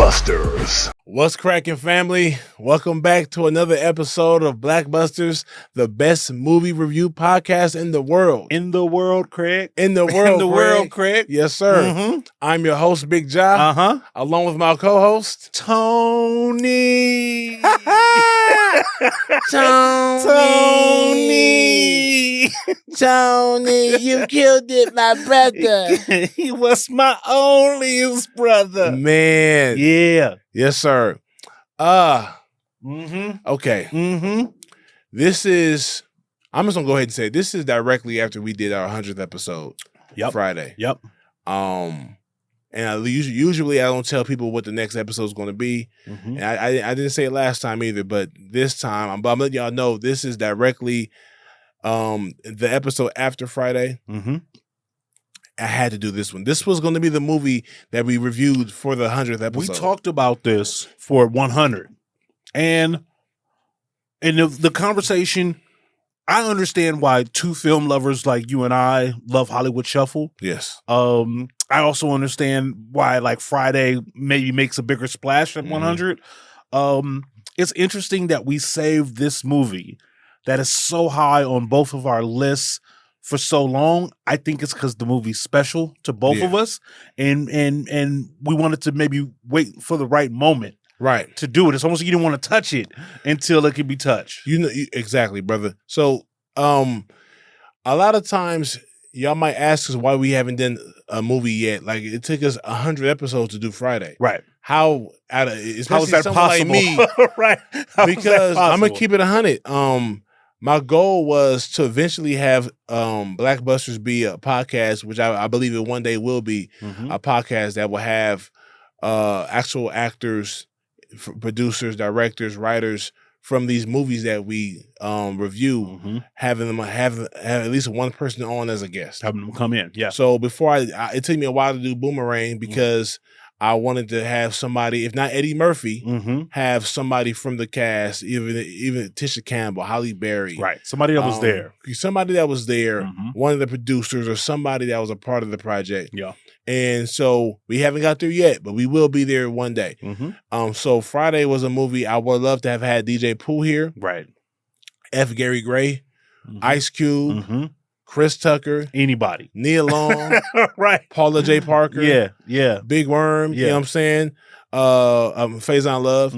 BlackBusters. What's cracking, family? Welcome back to another episode of BlackBusters, the best movie review podcast in the world. In the world, Craig. In the world, In the world, Craig. Yes, sir. Mm-hmm. I'm your host, Big Ja, along with my co-host, Tony. Tony, you killed it, my brother. He was my onlyest brother. Man. Yeah. Yes, sir. Okay. This is, I'm just gonna go ahead and say this is directly after we did our 100th episode. Friday. And usually I don't tell people what the next episode is going to be. And I didn't say it last time either, but this time I'm letting y'all know this is directly the episode after Friday. I had to do this one. This was going to be the movie that we reviewed for the 100th episode. We talked about this for 100. And the conversation, I understand why two film lovers like you and I love Hollywood Shuffle. Yes. I also understand why like Friday maybe makes a bigger splash at 100. It's interesting that we saved this movie that is so high on both of our lists for so long. I think it's because the movie's special to both of us, and we wanted to maybe wait for the right moment, to do it. It's almost like you didn't want to touch it until it could be touched. Exactly, brother. So, a lot of times y'all might ask us why we haven't done a movie yet. Like it took us 100 episodes to do Friday. Right. How is that possible? Like me, right? Because I'm gonna keep it 100. My goal was to eventually have BlackBusters be a podcast, which I believe it one day will be a podcast that will have actual actors, producers, directors, writers from these movies that we review, having them have at least one person on as a guest, having them come in. Yeah. So before it took me a while to do Boomerang because I wanted to have somebody, if not Eddie Murphy, have somebody from the cast, even Tisha Campbell, Halle Berry. Right. Somebody that was there. Somebody that was there, one of the producers or somebody that was a part of the project. Yeah. And so we haven't got there yet, but we will be there one day. So Friday was a movie I would love to have had DJ Pooh here. Right. F. Gary Gray, Ice Cube, Chris Tucker, anybody, Nia Long, right? Paula J. Parker, yeah, Big Worm, you know what I'm saying? Faison Love,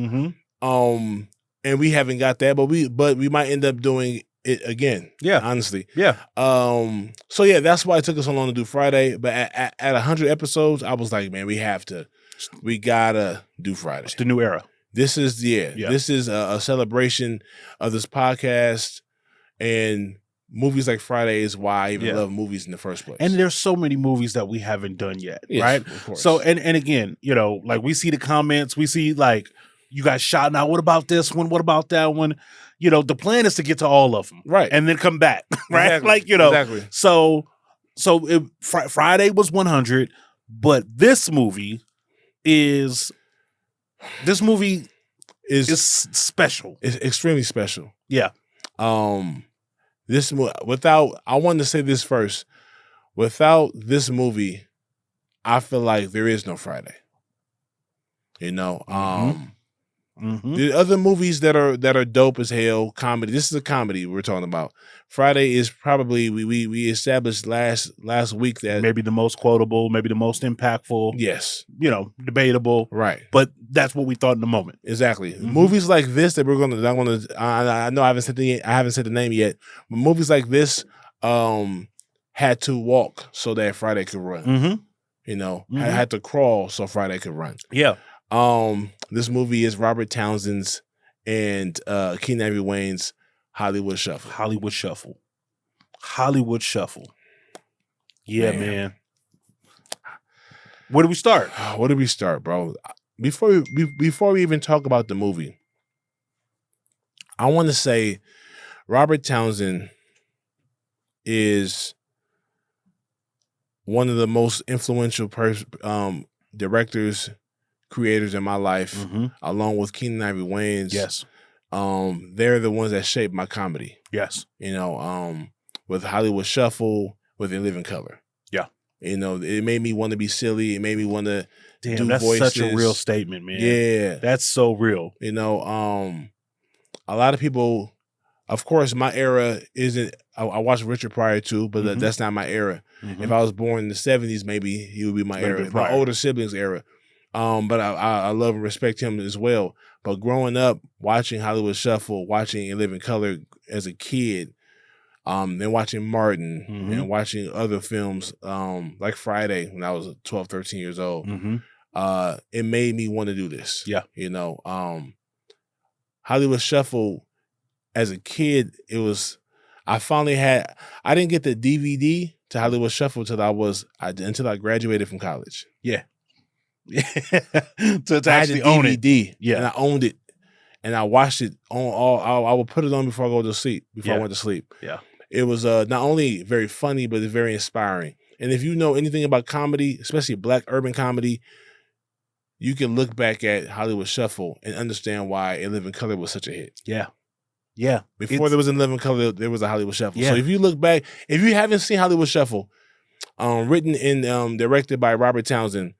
and we haven't got that, but we might end up doing it again. Yeah, honestly, yeah. So yeah, that's why it took us so long to do Friday. But at 100 episodes, I was like, man, we gotta do Friday. It's the new era. This is This is a celebration of this podcast and. Movies like Friday is why I even love movies in the first place. And there's so many movies that we haven't done yet, right? Of course. So, and again, like we see the comments, we see like you guys shouting out, what about this one? What about that one? The plan is to get to all of them. Right. And then come back, right? Exactly. Exactly. So Friday was 100, but this movie is special. It's extremely special. Yeah. I wanted to say this first. Without this movie, I feel like there is no Friday. The other movies that are dope as hell, comedy. This is a comedy we're talking about. Friday is probably we established last week that maybe the most quotable, maybe the most impactful. Yes, debatable. Right, but that's what we thought in the moment. Exactly. Movies like this that I know I haven't said the name yet, but movies like this had to walk so that Friday could run. Had to crawl so Friday could run. Yeah. This movie is Robert Townsend's and Keenen Ivory Wayans' Hollywood Shuffle. Yeah, man. Where do we start? Bro? Before we even talk about the movie, I want to say Robert Townsend is one of the most influential directors, creators in my life, along with Keenen Ivory Wayans. Yes. They're the ones that shaped my comedy. Yes. With Hollywood Shuffle, with They Live in Color. Yeah. You know, it made me want to be silly. It made me want to do that's voices. such a real statement, man. Yeah. That's so real. You know, a lot of people, of course, my era isn't, I watched Richard Pryor too, but that's not my era. If I was born in the 70s, maybe he would be my era. My older siblings' era. But I love and respect him as well. But growing up, watching Hollywood Shuffle, watching In Living Color as a kid, then watching Martin and watching other films like Friday when I was 12, 13 years old, it made me want to do this. Yeah. You know, Hollywood Shuffle as a kid, I didn't get the DVD to Hollywood Shuffle until I graduated from college. Yeah. to actually own it. Yeah. And I owned it. And I watched it I would put it on before I go to sleep, I went to sleep. Yeah. It was not only very funny, but it's very inspiring. And if you know anything about comedy, especially Black urban comedy, you can look back at Hollywood Shuffle and understand why In Living Color was such a hit. Yeah. Yeah. Before there was In Living Color, there was a Hollywood Shuffle. Yeah. So if you look back, if you haven't seen Hollywood Shuffle, written and directed by Robert Townsend,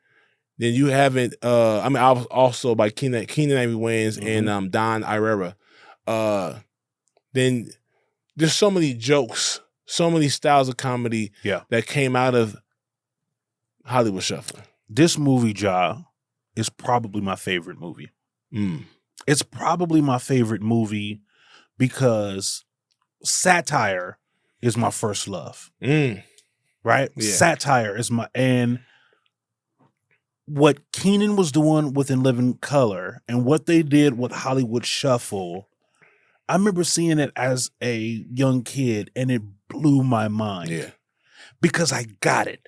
then you haven't. I was also by Keenan Ivory Wayans and Don Irera. Then there's so many jokes, so many styles of comedy that came out of Hollywood Shuffle. This movie, Ja, is probably my favorite movie. It's probably my favorite movie because satire is my first love. Right? Yeah. Satire is and what Keenan was doing with In Living Color and what they did with Hollywood Shuffle, I remember seeing it as a young kid and it blew my mind. Yeah. Because I got it.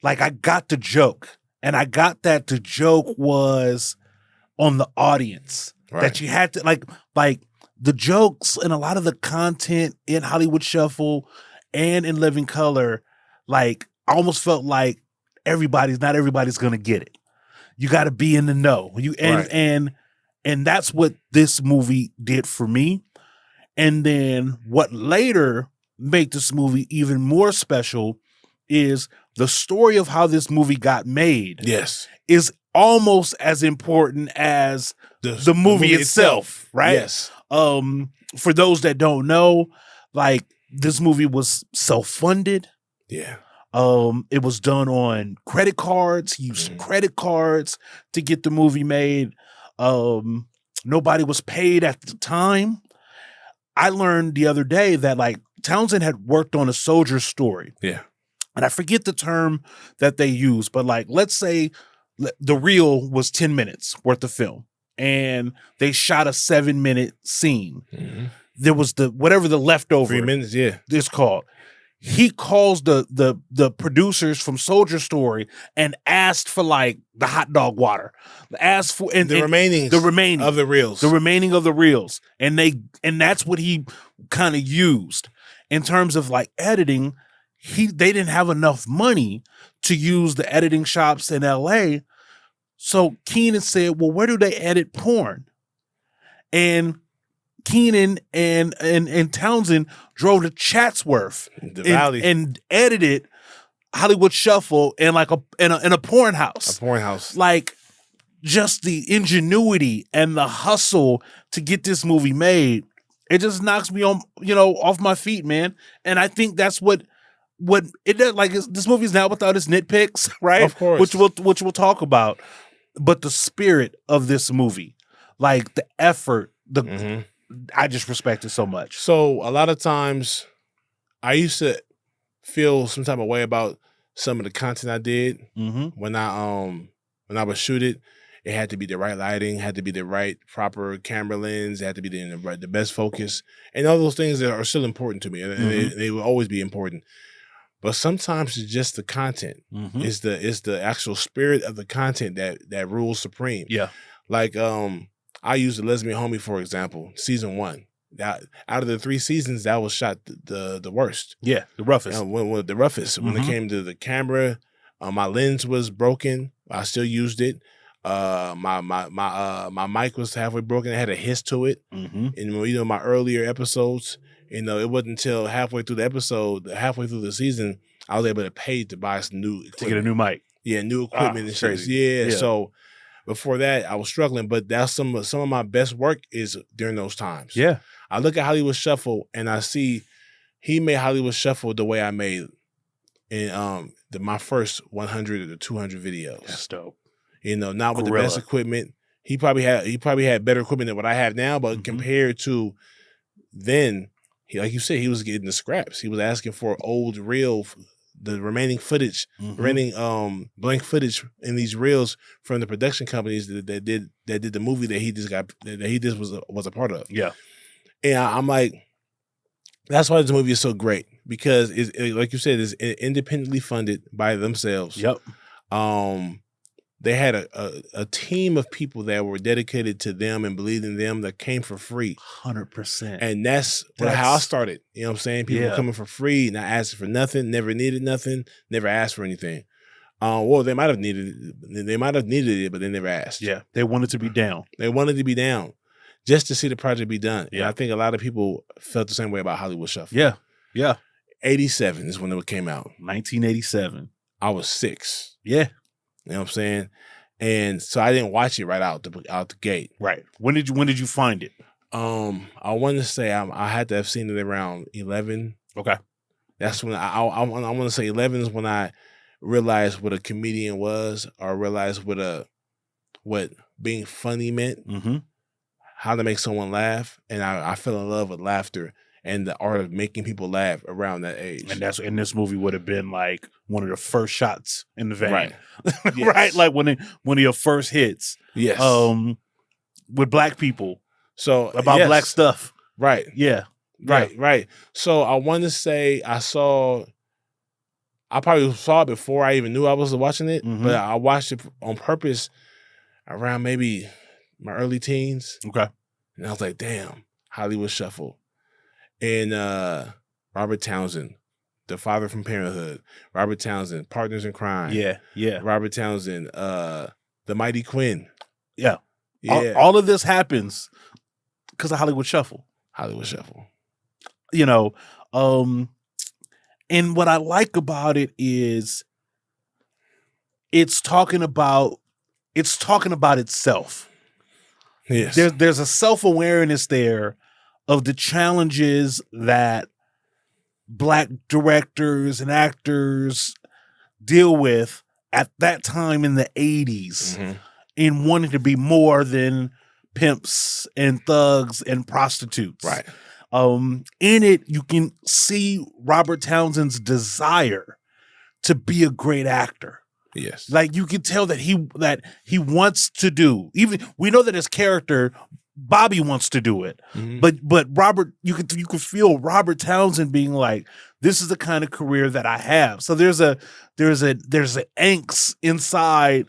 Like I got the joke. And I got that the joke was on the audience. Right. That you had to like the jokes and a lot of the content in Hollywood Shuffle and In Living Color, like I almost felt like not everybody's gonna get it. You got to be in the know. And that's what this movie did for me. And then what later made this movie even more special is the story of how this movie got made. Yes, is almost as important as the movie itself, right? Yes. For those that don't know, like this movie was self-funded. Yeah. It was done on credit cards. He used credit cards to get the movie made. Nobody was paid at the time. I learned the other day that like Townsend had worked on a Soldier Story. Yeah. And I forget the term that they used, but like, let's say the reel was 10 minutes worth of film and they shot a 7-minute scene. There was whatever the leftover 3 minutes. Yeah. It's called. He calls the producers from Soldier Story and asked for like the hot dog water, asked for the remaining of the reels, and that's what he kind of used in terms of like editing. They didn't have enough money to use the editing shops in LA, so Keenan said, "Well, where do they edit porn?" And Keenan and Townsend drove to Chatsworth and edited Hollywood Shuffle in like in a porn house. A porn house. Like just the ingenuity and the hustle to get this movie made. It just knocks me on, off my feet, man. And I think that's what it does. Like this movie is not without its nitpicks, right? Of course. Which we'll talk about. But the spirit of this movie, like the effort, I just respect it so much. So a lot of times I used to feel some type of way about some of the content I did when I would shoot it. It had to be the right lighting, had to be the right proper camera lens, it had to be the best focus, and all those things that are still important to me, and they will always be important. But sometimes it's just the content. It's the actual spirit of the content that rules supreme. Yeah, like I use The Lesbian Homie, for example, season 1. Out of the 3 seasons, that was shot the worst. Yeah, the roughest. The roughest. When it came to the camera, my lens was broken. I still used it. My mic was halfway broken. It had a hiss to it. And my earlier episodes, it wasn't until halfway through the season, I was able to pay to buy some new equipment. To get a new mic. Yeah, new equipment and shit. Crazy. Yeah, so before that, I was struggling, but that's some of my best work is during those times. Yeah. I look at Hollywood Shuffle and I see he made Hollywood Shuffle the way I made in my first 100 or 200 videos. That's dope. Not with the best equipment. He probably had better equipment than what I have now, but compared to then, like you said, he was getting the scraps. He was asking for old reel, the remaining footage, remaining blank footage in these reels from the production companies that did the movie that he just was a part of. Yeah, and I'm like, that's why this movie is so great, because like you said, it's independently funded by themselves. Yep. They had a team of people that were dedicated to them and believed in them that came for free. 100%. And that's how I started. You know what I'm saying? People coming for free, not asking for nothing, never needed nothing, never asked for anything. Well, they might have needed it, but they never asked. Yeah. They wanted to be down. They wanted to be down just to see the project be done. Yeah. And I think a lot of people felt the same way about Hollywood Shuffle. Yeah. Yeah. 87 is when it came out. 1987. I was 6. Yeah. You know what I'm saying? And so I didn't watch it right out the gate. Right. When did you find it? I want to say I had to have seen it around 11. Okay. That's when I want to say 11 is when I realized what a comedian was, or realized what being funny meant, how to make someone laugh, and I fell in love with laughter and the art of making people laugh around that age. And this movie would have been like one of the first shots in the vein. Right. Yes. Right? Like one of your first hits. Yes. With black people. So about black stuff. Right. Yeah. Right, right. So I want to say I probably saw it before I even knew I was watching it, but I watched it on purpose around maybe my early teens. Okay. And I was like, damn, Hollywood Shuffle. And Robert Townsend, the father from Parenthood. Robert Townsend, Partners in Crime. Yeah, yeah. Robert Townsend, The Mighty Quinn. Yeah. Yeah. All of this happens because of Hollywood Shuffle. Hollywood Shuffle. And what I like about it is it's talking about itself. Yes. There's a self-awareness there of the challenges that black directors and actors deal with at that time in the 80s in wanting to be more than pimps and thugs and prostitutes. Right. In it, you can see Robert Townsend's desire to be a great actor. Yes. Like you can tell that he wants to do. Even we know that his character Bobby wants to do it, but Robert, you could feel Robert Townsend being like, "This is the kind of career that I have." So there's an angst inside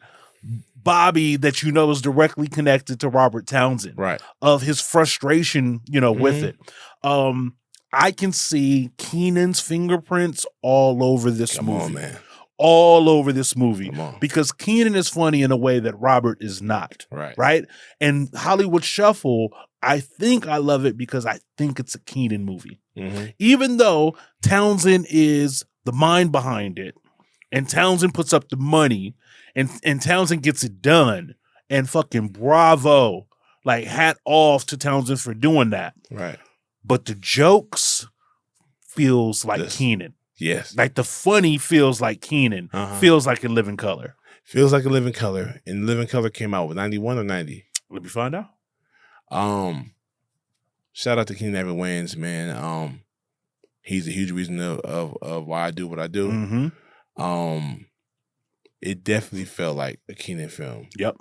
Bobby that is directly connected to Robert Townsend, right? Of his frustration, with it. I can see Keenan's fingerprints all over this movie. Come on, man. All over this movie, because Keenan is funny in a way that Robert is not. Right. And Hollywood Shuffle, I think I love it because I think it's a Keenan movie. Even though Townsend is the mind behind it, and Townsend puts up the money, and Townsend gets it done, and fucking bravo, like hat off to Townsend for doing that. Right. But the jokes feels like Keenan. Yes. Like the funny feels like Keenan. Feels like In Living Color. Feels like In Living Color. And Living Color came out with 91 or 90. Let me find out. Shout out to Keenan Evan Wayans, man. He's a huge reason of why I do what I do. It definitely felt like a Keenan film. Yep.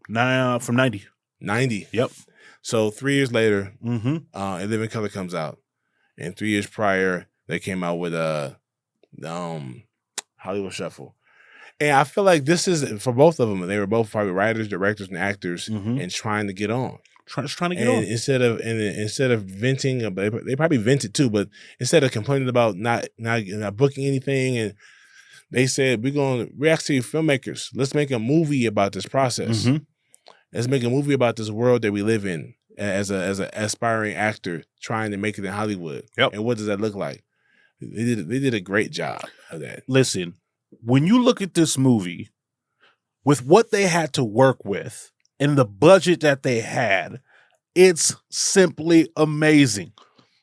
Now from 90. 90. Yep. So 3 years later, In Living Color comes out. And 3 years prior, they came out with Hollywood Shuffle. And I feel like this is, for both of them, they were both probably writers, directors, and actors, and trying to get on. Trying to get on. Instead of venting, they probably vented too, but instead of complaining about not booking anything, and they said, we're actually filmmakers. Let's make a movie about this process. Let's make a movie about this world that we live in as an aspiring actor trying to make it in Hollywood. Yep. And what does that look like? They did a great job of that. Listen, when you look at this movie, with what they had to work with and the budget that they had, it's simply amazing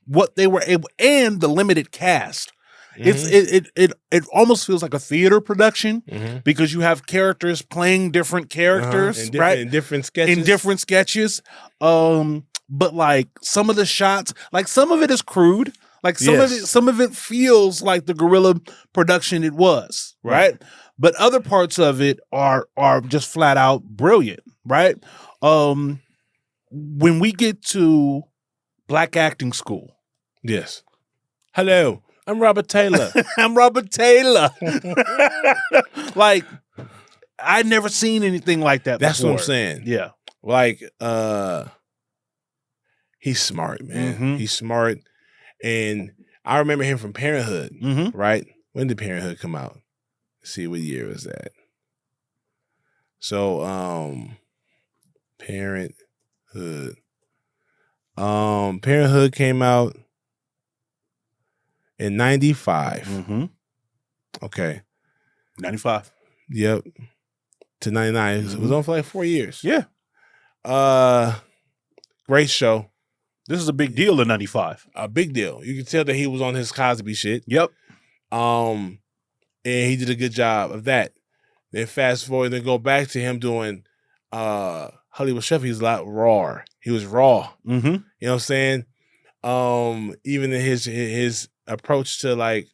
what they were able, and the limited cast. It almost feels like a theater production because you have characters playing different characters, right? In different sketches. But like some of the shots, like some of it is crude. Like some of it feels like the guerrilla production it was, right? But other parts of it are just flat out brilliant, right? When we get to Black Acting School. Yes. Hello, I'm Robert Taylor. I'm Robert Taylor. Like, I'd never seen anything like that That's before. what I'm saying. Yeah. Like, he's smart, man. He's smart. And I remember him from Parenthood, right? When did Parenthood come out? Let's see, what year was that? So, Parenthood. Parenthood came out in 95. Okay. 95. Yep. To 99. It was on for like 4 years. Yeah. Great show. This is a big deal in 95. A big deal. You can tell that he was on his Cosby shit. Yep. And he did a good job of that. Then fast forward and go back to him doing Hollywood Chef. He was a lot raw. He was raw. You know what I'm saying? Even in his approach to like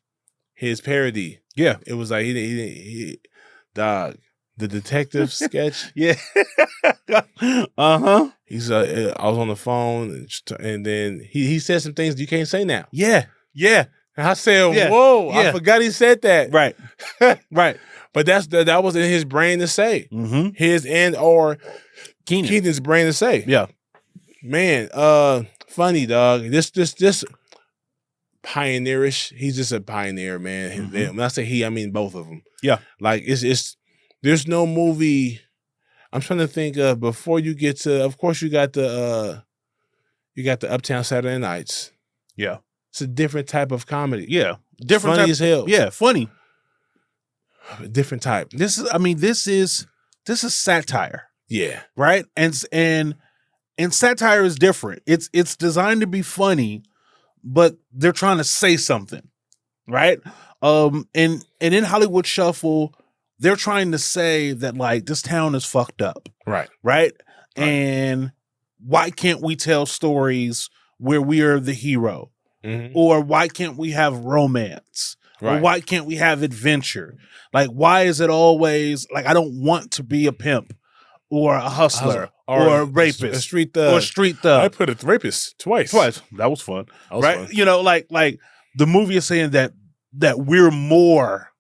his parody. Yeah. It was like he dog. The detective sketch. Yeah. He's I was on the phone and then he said some things you can't say now. Yeah. Yeah. And I said, whoa, I forgot he said that. Right. Right. But that was in his brain to say. His and or Keenan's brain to say. Yeah. Man, funny dog. This pioneerish. He's just a pioneer, man. When I say he, I mean both of them. Yeah. Like it's there's no movie. I'm trying to think of before you get to. Of course, you got the Uptown Saturday Nights. Yeah, it's a different type of comedy. Yeah, different funny as hell. Yeah, funny. Different type. This is satire. Yeah, right. And satire is different. It's designed to be funny, but they're trying to say something, right? And in Hollywood Shuffle, they're trying to say that like this town is fucked up. Right. And why can't we tell stories where we are the hero? Or why can't we have romance? Or why can't we have adventure? Like, why is it always like I don't want to be a pimp or a hustler or a rapist, a street thug. I put a rapist twice. That was fun. Fun. You know, like the movie is saying that we're more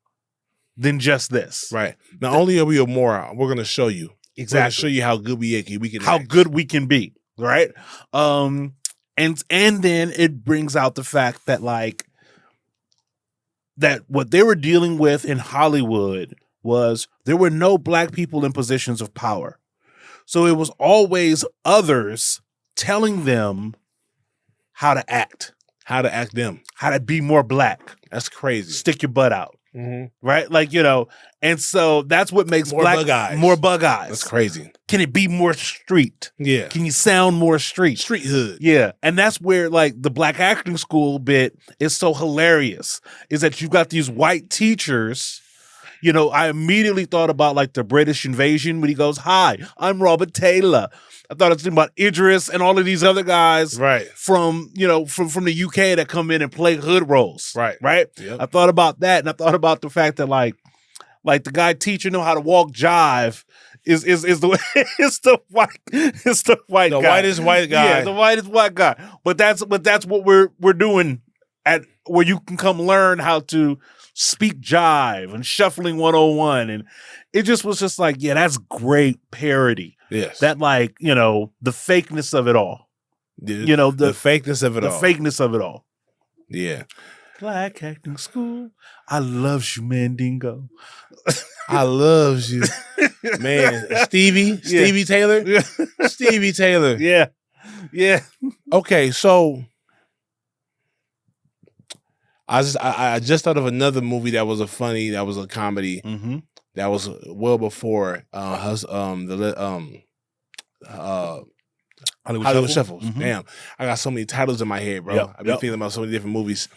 than just this. Right. Not only are we more, we're going to show you. Exactly. We're going to show you how good we can how act. good we can be. Right. And then it brings out the fact that like that what they were dealing with in Hollywood was there were no black people in positions of power. So it was always others telling them how to act. How to act them. How to be more black. That's crazy. Stick your butt out. Right? Like, you know, and so that's what makes more bug eyes. More bug eyes. That's crazy. Can it be more street? Yeah. Can you sound more street? Street hood. Yeah. And that's where like the Black Acting School bit is so hilarious, is that you've got these white teachers. You know, I immediately thought about like the British invasion when he goes, "Hi, I'm Robert Taylor." I thought it's about Idris and all of these other guys from the UK that come in and play hood roles. Right. Yep. I thought about that, and I thought about the fact that like the guy teaching them how to walk jive is the white guy. Whitest white guy. Yeah, the whitest white guy. But that's what we're doing at where you can come learn how to speak jive and shuffling 101. And it just was just like, yeah, that's great parody. Yes. That like, you know, the fakeness of it all. You know, the fakeness of it all. The fakeness of it all. Yeah. Black Acting School. I loves you, Mandingo. I loves you. Man, Stevie Taylor. Yeah. Stevie Taylor. Yeah. Yeah. Okay, so I just thought of another movie that was a comedy that was well before Hollywood Shuffles. Damn, I got so many titles in my head, bro. I've been thinking about so many different movies.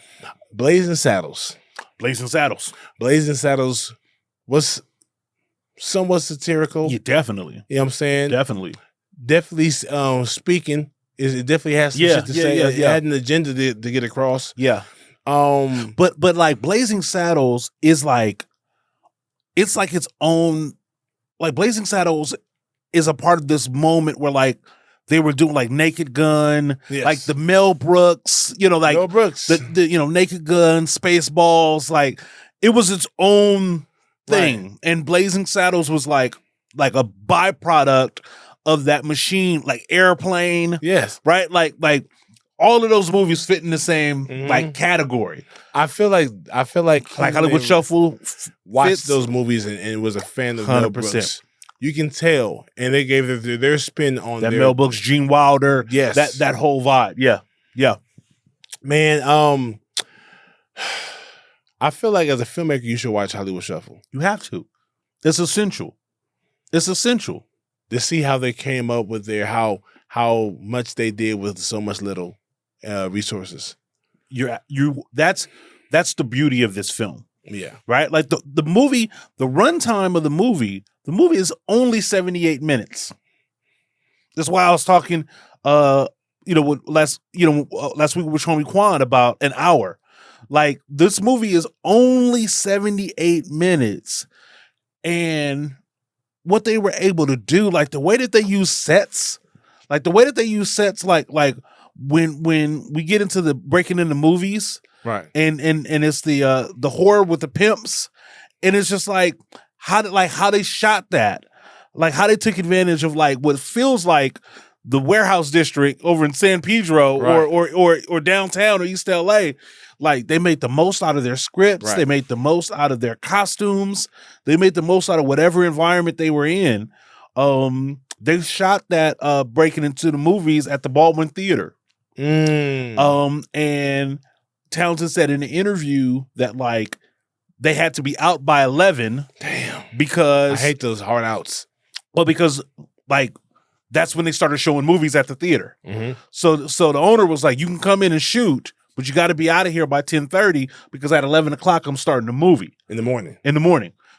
Blazing Saddles. Blazing Saddles. Blazing Saddles was somewhat satirical. Yeah, definitely. You know what I'm saying? Definitely. Speaking, it definitely has some shit to say. It had an agenda to get across. Yeah. But like Blazing Saddles is like, it's like its own, like Blazing Saddles is a part of this moment where like they were doing like Naked Gun, like the Mel Brooks, like Mel Brooks, the Naked Gun, Spaceballs, like it was its own thing. Right. And Blazing Saddles was like a byproduct of that machine, like Airplane. Yes. Right? Like all of those movies fit in the same like category. I feel like Hollywood Shuffle watched those movies and was a fan of 100%. Mel Brooks. You can tell, and they gave their spin on that Mel Brooks, Gene Wilder, that whole vibe. Yeah. Man, I feel like as a filmmaker, you should watch Hollywood Shuffle. You have to. It's essential. It's essential to see how they came up with how much they did with so much little resources. That's the beauty of this film. Yeah. Right? Like the movie, the runtime of the movie is only 78 minutes. That's why I was talking last week with Shoni Kwan about an hour. Like this movie is only 78 minutes. And what they were able to do, like the way that they use sets, like when we get into the breaking into movies, right? And it's the horror with the pimps, and it's just like how they shot that, like how they took advantage of like what feels like the warehouse district over in San Pedro, right, or downtown or East LA. Like they made the most out of their scripts, right. They made the most out of their costumes, they made the most out of whatever environment they were in. They shot that breaking into the movies at the Baldwin Theater. And Townsend said in the interview that like they had to be out by 11. Damn. Because I hate those hard outs. Well, because like that's when they started showing movies at the theater. So the owner was like, you can come in and shoot, but you got to be out of here by 10:30 because at 11 o'clock I'm starting the movie. In the morning.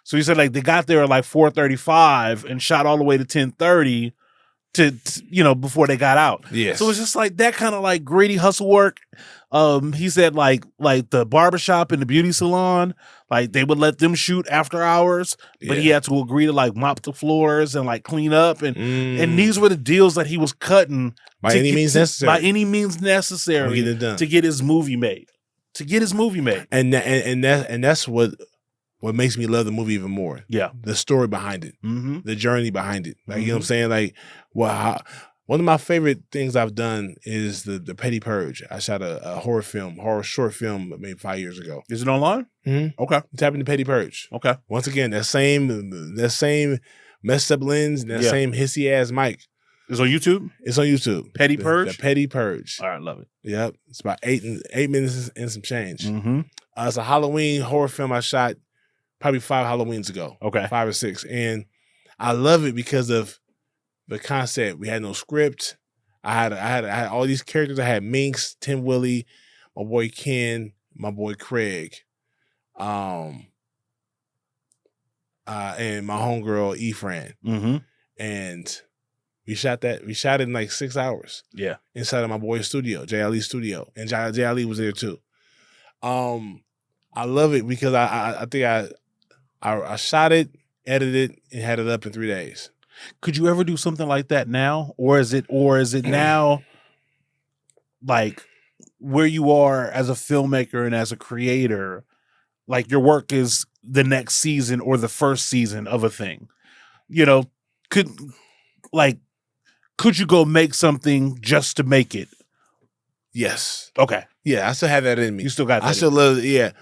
So he said like they got there at like 4:35 and shot all the way to 10:30 to before they got out. Yes. So it's just like that kind of like gritty hustle work. He said like the barbershop and the beauty salon, like they would let them shoot after hours, but he had to agree to like mop the floors and like clean up and these were the deals that he was cutting by any means necessary to get his movie made. And that's what makes me love the movie even more. Yeah. The story behind it. The journey behind it. Like, you know what I'm saying? Like, one of my favorite things I've done is the Petty Purge. I shot a horror short film maybe 5 years ago. Is it online? Okay. Tap into Petty Purge. Okay. Once again, that same messed up lens, that same hissy ass mic. It's on YouTube? It's on YouTube. Petty Purge? The Petty Purge. All right, love it. Yep. It's about 8 minutes and some change. It's a Halloween horror film I shot probably 5 Halloweens ago. Okay. 5 or 6. And I love it because of the concept. We had no script. I had all these characters. I had Minx, Tim Willie, my boy Ken, my boy Craig, and my homegirl Efran. And we shot it in like 6 hours. Yeah. Inside of my boy's studio, J. Ali's studio. And J. Ali was there too. I love it because I think I shot it, edited it, and had it up in 3 days. Could you ever do something like that now? Or is it now like where you are as a filmmaker and as a creator, like your work is the next season or the first season of a thing? Could you go make something just to make it? Yes. Okay. Yeah, I still have that in me. You still got that. I still love it. Yeah.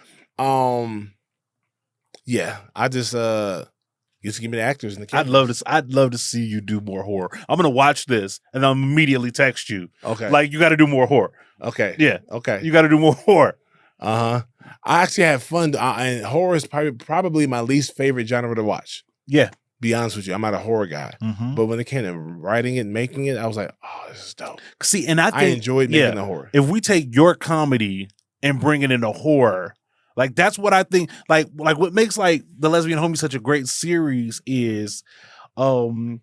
Yeah. I just give me the actors and the characters. I'd love to see you do more horror. I'm gonna watch this and I'll immediately text you. Okay. Like you got to do more horror. Okay. Yeah. Okay. You got to do more horror. I actually had fun, and horror is probably my least favorite genre to watch. Yeah. Be honest with you, I'm not a horror guy. But when it came to writing it, making it, I was like, oh, this is dope. See, and I enjoyed making the horror. If we take your comedy and bring it into horror, like that's what I think. Like what makes like The Lesbian Homie such a great series is the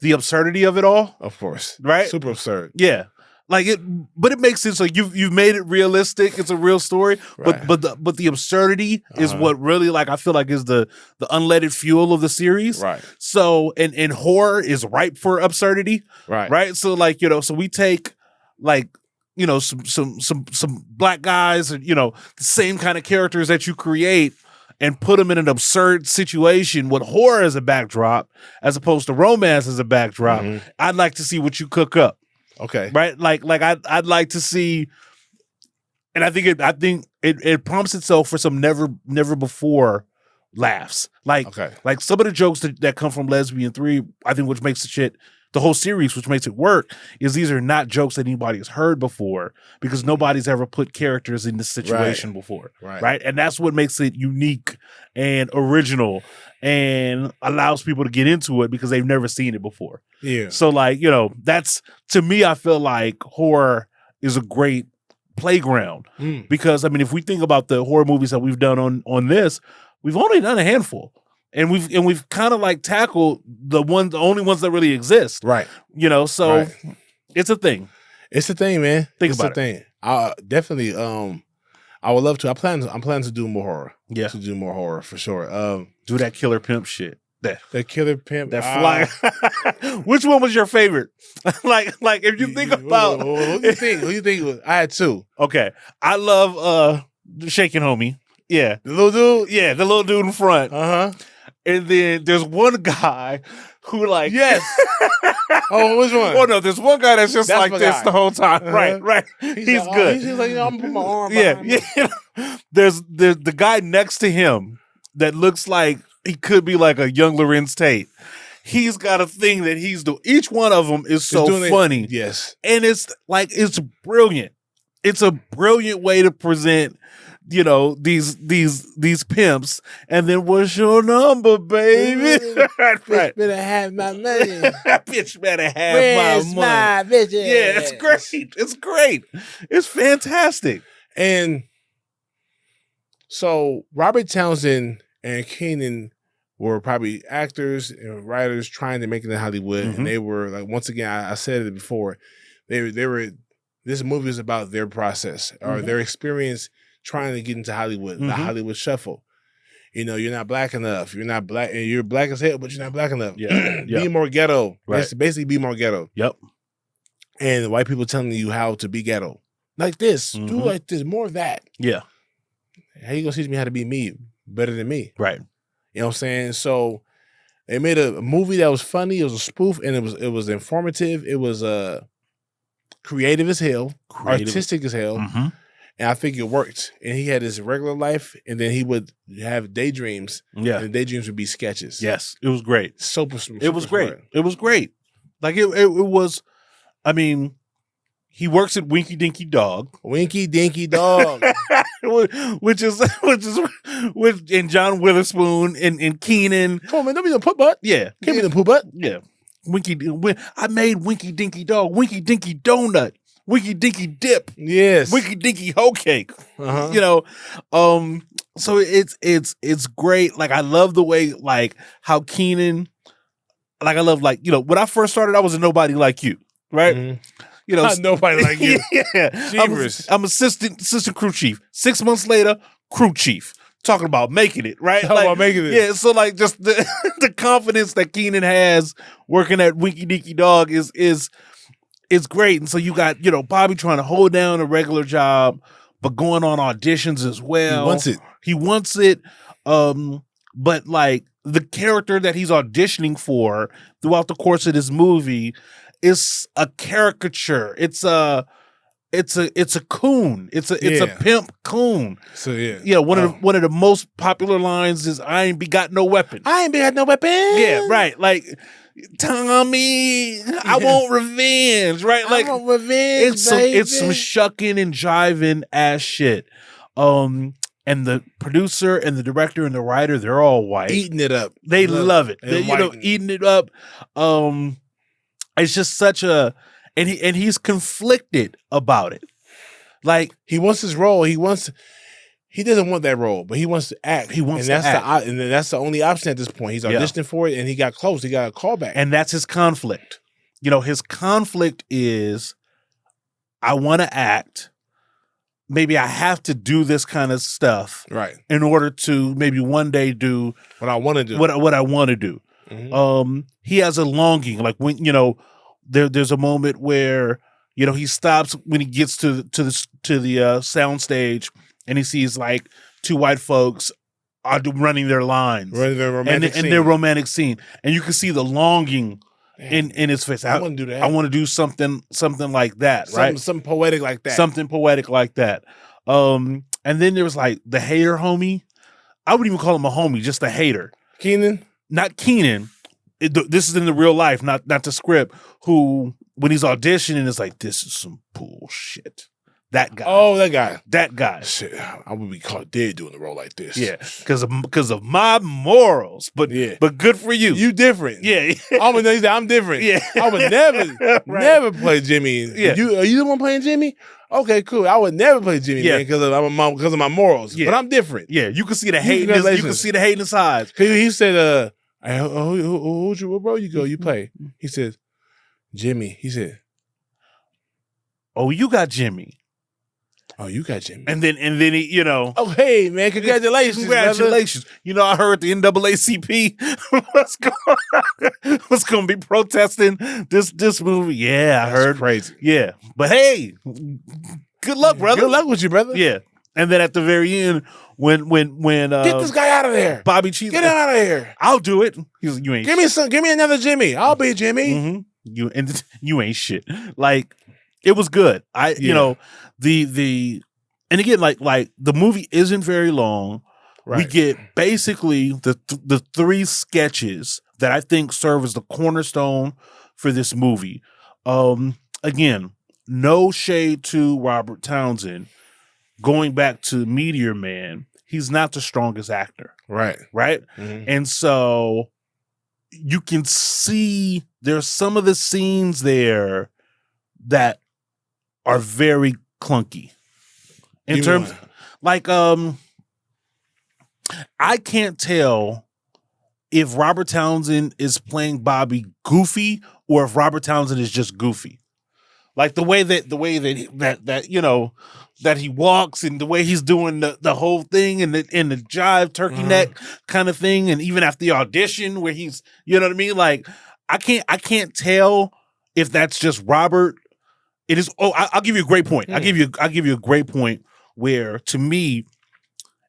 absurdity of it all. Of course, right? Super absurd. Yeah. Like it, but it makes sense. Like you've made it realistic. It's a real story, right. but the absurdity is what really like I feel like is the unleaded fuel of the series. Right. So and horror is ripe for absurdity. Right. Right. So like so we take like some black guys and the same kind of characters that you create and put them in an absurd situation with horror as a backdrop as opposed to romance as a backdrop. I'd like to see what you cook up. Okay. Right. Like I'd like to see, and I think it prompts itself for some never before laughs. Like some of the jokes that come from Lesbian 3, I think which makes the whole series, which makes it work, is these are not jokes that anybody has heard before because nobody's ever put characters in this situation before. Right. And that's what makes it unique and original and allows people to get into it because they've never seen it before. Yeah. So like, that's, to me, I feel like horror is a great playground because I mean, if we think about the horror movies that we've done on this, we've only done a handful. And we've kind of like tackled the only ones that really exist. Right. So it's a thing. It's a thing, man. Think about it. Definitely I would love to. I'm planning to do more horror. Yeah. To do more horror for sure. Do that killer pimp shit. The killer pimp. That fly. Which one was your favorite? like if you think about who do you think? I had two. Okay. I love Shaking Homie. Yeah. The little dude? Yeah, the little dude in front. And then there's one guy who like yes. Oh, which one? Oh no, there's one guy that's just like this the whole time. Right. He's like, good. He's like, I'm gonna put my arm. Yeah. There's the guy next to him that looks like he could be like a young Lorenz Tate. He's got a thing that he's doing. Each one of them is so funny. Yes. And it's brilliant. It's a brilliant way to present these pimps, and then what's your number, baby? Bitch better have my money. Bitch better have my money. Yeah, it's great. It's great. It's fantastic. And so Robert Townsend and Keenan were probably actors and writers trying to make it in Hollywood, and they were like, once again, I said it before, they were. This movie is about their process or their experience trying to get into Hollywood, the Hollywood shuffle. You're not black enough. You're not black, and you're black as hell, but you're not black enough. Yeah. Be more ghetto. Right. Basically, be more ghetto. Yep. And white people telling you how to be ghetto. Like this. Do like this. More of that. Yeah. How you gonna teach me how to be me better than me? Right. You know what I'm saying? So they made a movie that was funny. It was a spoof, and it was informative. It was creative as hell, artistic as hell. And I think it worked. And he had his regular life, and then he would have daydreams. Yeah. And the daydreams would be sketches. Yes. It was great. It was great. Smart. It was great. Like it was, I mean, he works at Winky Dinky Dog. Winky Dinky Dog. which and John Witherspoon and Keenan. Come on, man, don't be the poop butt. Yeah. Can't be the poop butt. Yeah. I made Winky Dinky Dog, Winky Dinky Donut, Winky Dinky Dip. Yes. Winky Dinky Hoe Cake. So it's great. Like I love the way like how Keenan, like I love like, when I first started, I was a nobody like you, right? Not nobody like you. Yeah. I'm assistant crew chief. 6 months later, crew chief. Talking about making it, right? Talking about making it. Yeah, so like just the confidence that Keenan has working at Winky Dinky Dog is great. And so you got, Bobby trying to hold down a regular job, but going on auditions as well. He wants it. But like the character that he's auditioning for throughout the course of this movie is a caricature. It's a coon. It's a pimp coon. So yeah. Yeah, one of the most popular lines is "I ain't got no weapon." I ain't got no weapon. Yeah, right. Like Tommy, I want revenge. Right, like I want revenge. It's some shucking and jiving ass shit. And the producer and the director and the writer, they're all white. Eating it up. They love it. They, eating it up. It's just such a, and he's conflicted about it. Like, he wants his role. He doesn't want that role, but he wants to act. He wants to act. And that's the only option at this point. He's auditioning for it, and he got close. He got a callback. And that's his conflict. His conflict is, I want to act. Maybe I have to do this kind of stuff, right, in order to maybe one day do what I want to do. What I want to do. Mm-hmm. He has a longing, like when there's a moment where he stops when he gets to the sound stage, and he sees like two white folks are running their lines, running their romantic scene. And their romantic scene, and you can see the longing in his face. I want to do that. I want to do something like that, right? Something poetic like that. Something poetic like that. And then there was like the hater homie. I wouldn't even call him a homie, just a hater. Keenan? Not Keenan. This is in the real life, not the script. Who, when he's auditioning, is like, this is some bullshit. That guy. Oh, that guy. That guy. Shit, I would be caught dead doing a role like this. Yeah, because of my morals. But good for you. You different. Yeah. I'm different. Yeah. I would never play Jimmy. Yeah. Are you the one playing Jimmy? Okay, cool. I would never play Jimmy, man, because of my morals. Yeah. But I'm different. Yeah, you can see the hate. You can see the hate in his eyes. He said, what role you play? He said, Jimmy. He said, oh, you got Jimmy. Oh, you got Jimmy. And then he, oh, hey, man, congratulations. Congratulations. Brother. I heard the NAACP was going to be protesting this movie. Yeah, I heard. Crazy. Yeah. But hey, good luck, brother. Good luck with you, brother. Yeah. And then at the very end, when get this guy out of there. Bobby Cheese. Get him out of here. I'll do it. He's like, you ain't Give me another Jimmy. I'll be Jimmy. Mm-hmm. You ain't shit. Like, it was good. And again, like the movie isn't very long. Right. We get basically the three sketches that I think serve as the cornerstone for this movie. Again, no shade to Robert Townsend. Going back to Meteor Man, he's not the strongest actor. Right. Right? Mm-hmm. And so you can see there's some of the scenes there that are very clunky. In terms, like, I can't tell if Robert Townsend is playing Bobby goofy or if Robert Townsend is just goofy. Like the way that he walks and the way he's doing the whole thing and the jive turkey neck kind of thing, and even after the audition where he's, you know what I mean? Like, I can't tell if that's just Robert. It is. Oh, I'll give you a great point. I'll give you a great point where, to me,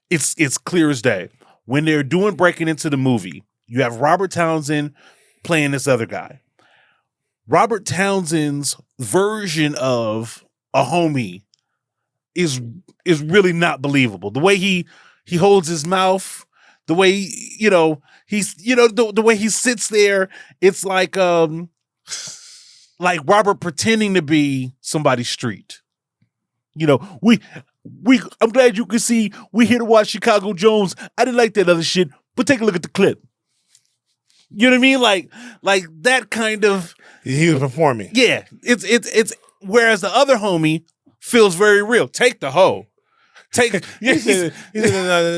it's clear as day. When they're breaking into the movie, you have Robert Townsend playing this other guy. Robert Townsend's version of a homie is really not believable. The way he holds his mouth, the way he's the way he sits there, it's like Robert pretending to be somebody's street. I'm glad you can see we here to watch Chicago Jones. I didn't like that other shit, but take a look at the clip. You know what I mean? Like that kind of. He was performing. Yeah, it's whereas the other homie feels very real. Take the hoe. He said,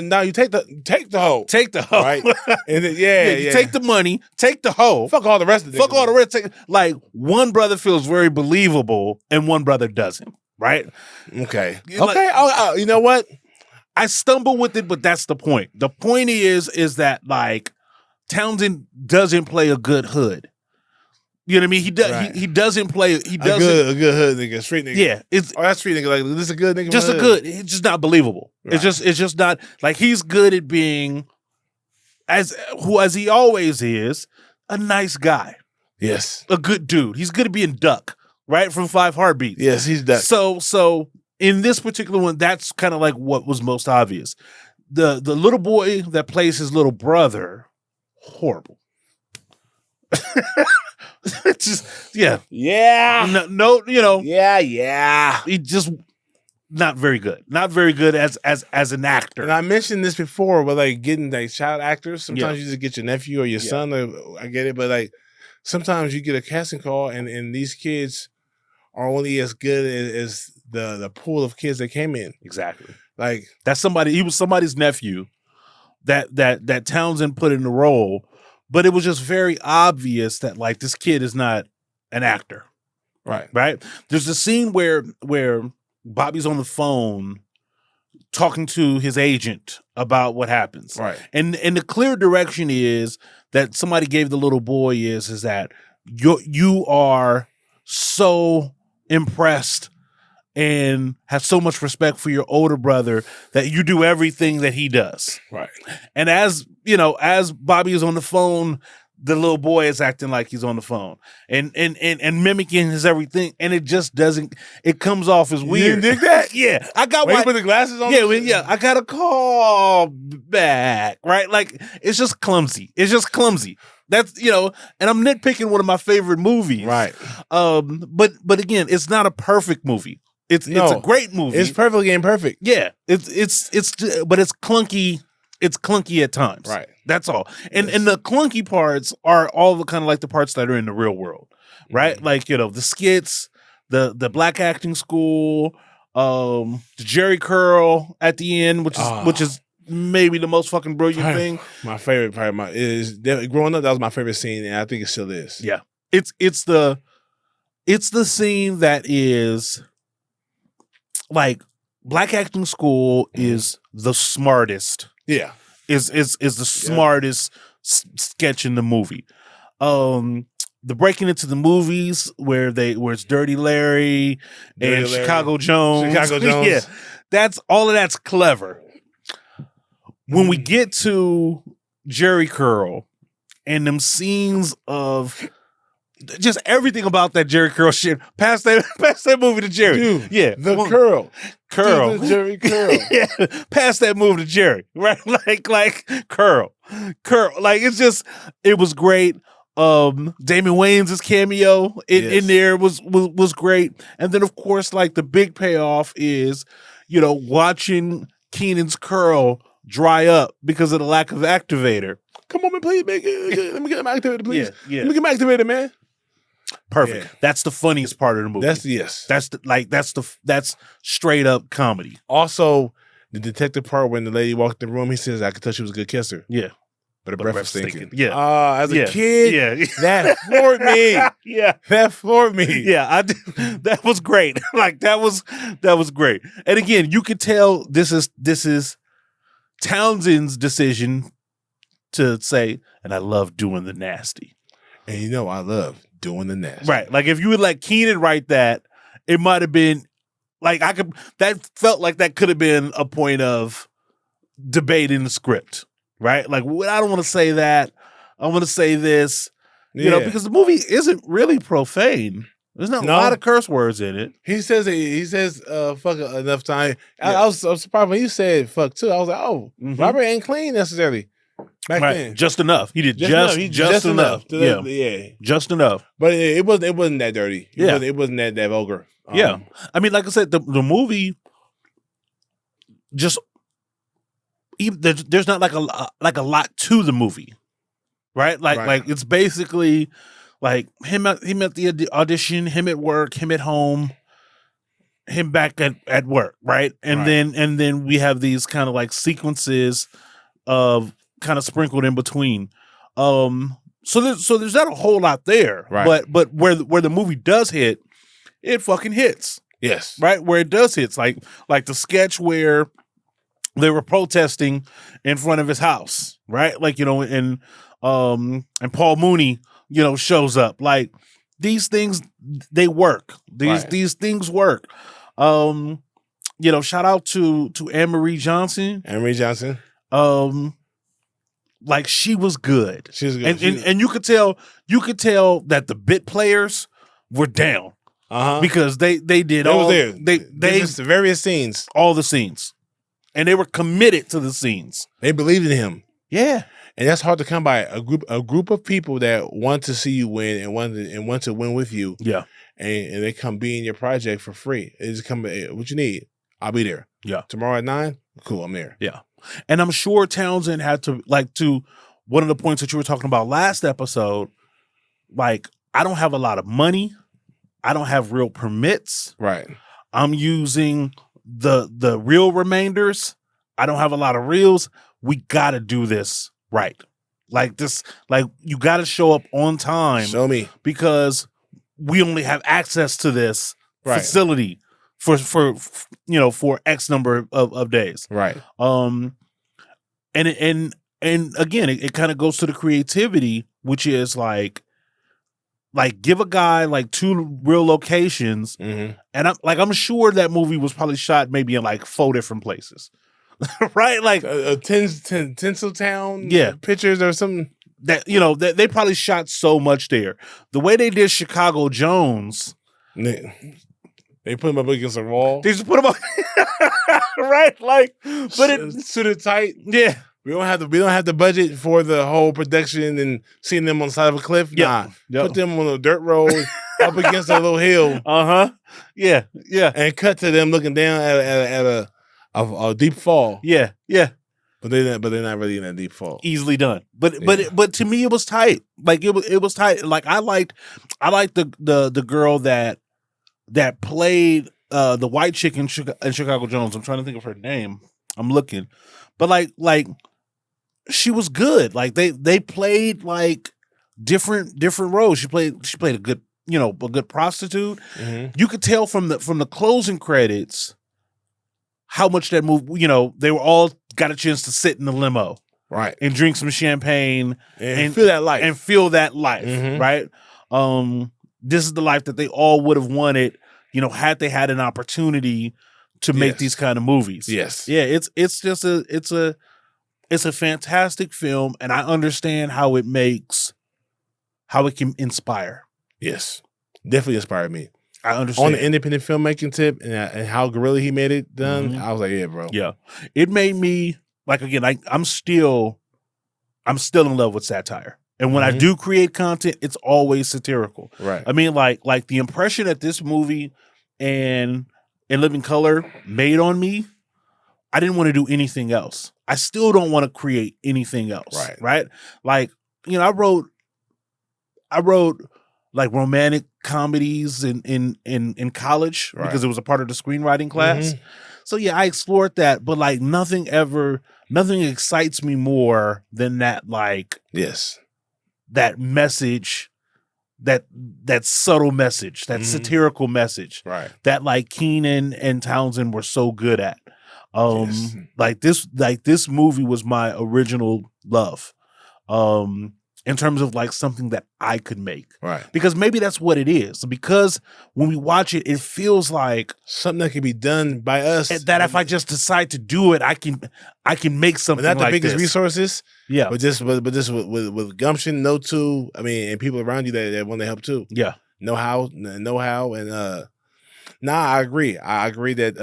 no, you take the hoe. Take the hoe. Right? And then, you take the money, take the hoe. Fuck all the rest of it. Fuck all the rest. Like, one brother feels very believable and one brother doesn't. Right? Okay. Like, okay. You know what? I stumble with it, but that's the point. The point is that, like, Townsend doesn't play a good hood. You know what I mean? He does. Right. He doesn't play. He doesn't a good hood nigga, street nigga. Yeah, that's street nigga. Like, this is a good nigga. Just a good. It's just not believable. Right. It's just not, like, he's good at being as he always is, a nice guy. Yes, a good dude. He's good at being Duck, right, from 5 Heartbeats. Yes, he's Duck. So in this particular one, that's kind of like what was most obvious. The little boy that plays his little brother, horrible. It's just, yeah. Yeah. No, Yeah. he just, not very good. Not very good as an actor. And I mentioned this before, but like getting like child actors, sometimes you just get your nephew or your son. Or, I get it, but like sometimes you get a casting call, and these kids are only as good as the pool of kids that came in. Exactly. Like that's somebody. He was somebody's nephew that Townsend put in the role, but it was just very obvious that like this kid is not an actor. Right. There's a scene where Bobby's on the phone talking to his agent about what happens. Right. And the clear direction is that somebody gave the little boy is that you are so impressed and have so much respect for your older brother that you do everything that he does. Right. And as Bobby is on the phone, the little boy is acting like he's on the phone and mimicking his everything, and it just doesn't. It comes off as weird. You didn't dig that? Yeah, I got. When you put the glasses on. Yeah. I got a call back. Right, like it's just clumsy. That's and I'm nitpicking one of my favorite movies. Right. But again, it's not a perfect movie. It's a great movie. It's perfectly imperfect. Yeah. It's but it's clunky. It's clunky at times. Right. That's all. And the clunky parts are all the kind of like the parts that are in the real world. Right? Mm-hmm. Like, the skits, the black acting school, the Jerry curl at the end, which is maybe the most fucking brilliant thing. My favorite part is growing up, that was my favorite scene, and I think it still is. Yeah. It's the scene that is like black acting school is the smartest. Yeah. Is the smartest sketch in the movie. The breaking into the movies where it's Dirty Larry and Chicago Jones. Yeah. That's clever. When we get to Jerry curl and them scenes of just everything about that Jerry curl shit, pass that movie to Jerry. Dude, yeah, curl. Dude, the Jerry curl. Yeah, pass that movie to Jerry. Right, like curl. Like it was great. Damon Wayans' cameo in there was great, and then of course like the big payoff is watching Keenan's curl dry up because of the lack of activator. Come on, man, please, man. Let me get him activated, please. Yeah. Let me get him activated, man. Perfect. Yeah. That's the funniest part of the movie. That's straight up comedy. Also, the detective part when the lady walked in the room, he says, "I could tell she was a good kisser." Yeah. But her breath was stinking. Yeah. As a kid, that floored me. Yeah. That floored me. Yeah, I did. That was great. Like that was great. And again, you could tell this is Townsend's decision to say, and I love doing the nasty. And I love doing the nasty. Right. Like if you would let Keenan write that, it might have been like that felt like that could have been a point of debate in the script. Right? Like I don't want to say that. I want to say this. Because the movie isn't really profane. There's not a lot of curse words in it. He says fuck enough time. Yeah. I was surprised when you said fuck too. I was like, oh, Robert ain't clean necessarily. Back then. Just enough. He did just enough. Yeah. Just enough. But it wasn't that dirty. Yeah. It wasn't that vulgar. Yeah. I mean, like I said, the movie just there's not like a lot to the movie. Right? Like it's basically like him at the audition, him at work, him at home, him back at work, right? And then we have these kind of like sequences of kind of sprinkled in between. So there's not a whole lot there. Right. But where the movie does hit, it fucking hits. Yes. Right? Where it does hit. Like the sketch where they were protesting in front of his house, right? Like, and Paul Mooney, shows up. Like these things, they work. These things work. Shout out to Anne-Marie Johnson. Anne-Marie Johnson. Like she was good. She was good. And you could tell that the bit players were down. Because they did all they just the various scenes. All the scenes. And they were committed to the scenes. They believed in him. Yeah. And that's hard to come by. A group of people that want to see you win and want to win with you. Yeah. And they come be in your project for free. They just come, what you need? I'll be there. Yeah. Tomorrow at 9, cool, I'm there. Yeah. And I'm sure Townsend had to, to one of the points that you were talking about last episode, I don't have a lot of money. I don't have real permits. Right. I'm using the real remainders. I don't have a lot of reels. We got to do this right. You got to show up on time. Show me. Because we only have access to this facility for X number of days. Right. And again, it kind of goes to the creativity, which is give a guy 2 real locations, and I'm sure that movie was probably shot maybe in 4 different places, right? Tinseltown, pictures or something. That they probably shot so much there. The way they did Chicago Jones, they put him up against a wall. They just put him up, right? But it suited tight. Yeah. We don't have the budget for the whole production and seeing them on the side of a cliff. Nah, put them on a dirt road up against a little hill. Yeah. And cut to them looking down at a deep fall. Yeah. But they're not really in that deep fall. Easily done. But to me it was tight. It was tight. I liked the girl that played the white chick in Chicago Jones. I'm trying to think of her name. I'm looking. But she was good. They played different roles. She played a good, a good prostitute. You could tell from the closing credits how much that movie, they were all got a chance to sit in the limo. Right. And drink some champagne and feel that life. Right? This is the life that they all would have wanted, had they had an opportunity to make these kind of movies. Yes. Yeah, it's just a fantastic film, and I understand how it can inspire. Yes. Definitely inspired me. I understand. On the independent filmmaking tip and how guerrilla he made it done, I was like, yeah, bro. Yeah. It made me again, I'm still in love with satire. And when I do create content, it's always satirical. Right. I mean, like the impression that this movie and In Living Color made on me, I didn't want to do anything else. I still don't want to create anything else. Right. I wrote romantic comedies in college because it was a part of the screenwriting class. So yeah, I explored that, but nothing excites me more than that that message, that subtle message, that satirical message, that Keenan and Townsend were so good at. This movie was my original love. In terms of something that I could make. Right. Because maybe that's what it is. Because when we watch it, it feels like something that can be done by us. That if I just decide to do it, I can make something like this. Not the biggest resources. Yeah. But just with gumption, no tool. I mean, and people around you that want to help too. Yeah. Know how and I agree. I agree that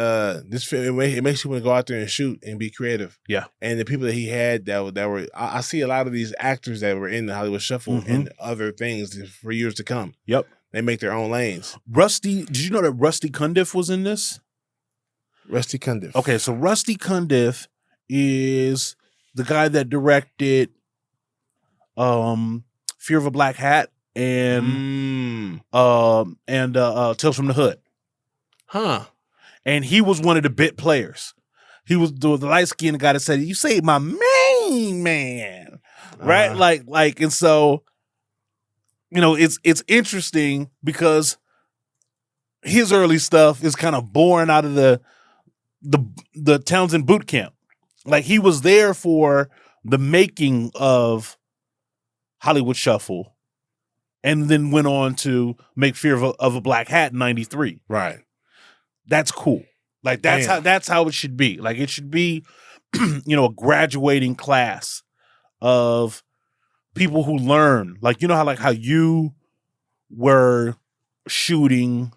this film it makes you want to go out there and shoot and be creative. Yeah. And the people that he had that were I see a lot of these actors that were in the Hollywood Shuffle and other things for years to come. Yep. They make their own lanes. Did you know that Rusty Cundiff was in this? Rusty Cundiff. Okay, so Rusty Cundiff is the guy that directed Fear of a Black Hat and Tales from the Hood. Huh. And he was one of the bit players. He was the light-skinned guy that said, "You saved my main man." Right? And so, it's interesting because his early stuff is kind of born out of the Townsend boot camp. He was there for the making of Hollywood Shuffle and then went on to make Fear of a Black Hat in 93. Right. That's cool. That's how it should be. It should be, a graduating class of people who learn. How you were shooting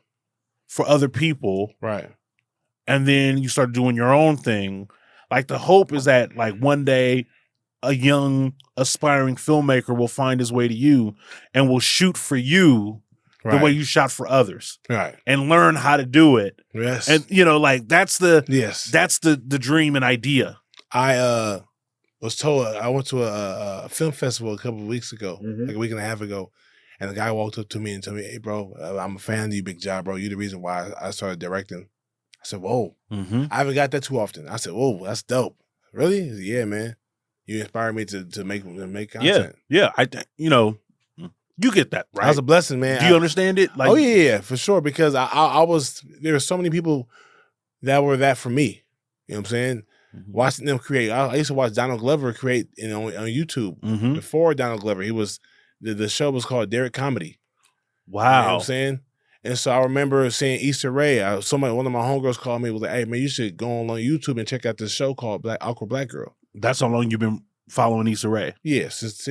for other people. Right. And then you started doing your own thing. The hope is that one day a young aspiring filmmaker will find his way to you and will shoot for you the way you shot for others. Right. And learn how to do it. Yes. And like that's the dream and idea. I was told, I went to a film festival a couple of weeks ago, like a week and a half ago, and the guy walked up to me and told me, "Hey, bro, I'm a fan of you, Big Job, bro. You're the reason why I started directing." I said, "Whoa, I haven't got that too often." I said, "Whoa, that's dope." Really? He said, "Yeah, man. You inspired me to make content." Yeah. You get that, right? That was a blessing, man. Do you understand it? Like, oh yeah, for sure. Because there were so many people that were that for me. You know what I'm saying? Watching them create. I used to watch Donald Glover create, on YouTube. Before Donald Glover, he was the show was called Derek Comedy. Wow. You know what I'm saying? And so I remember seeing Issa Rae. One of my homegirls called me, was like, "Hey man, you should go on YouTube and check out this show called Awkward Black Girl." That's how long you've been following Issa Rae? Yeah, since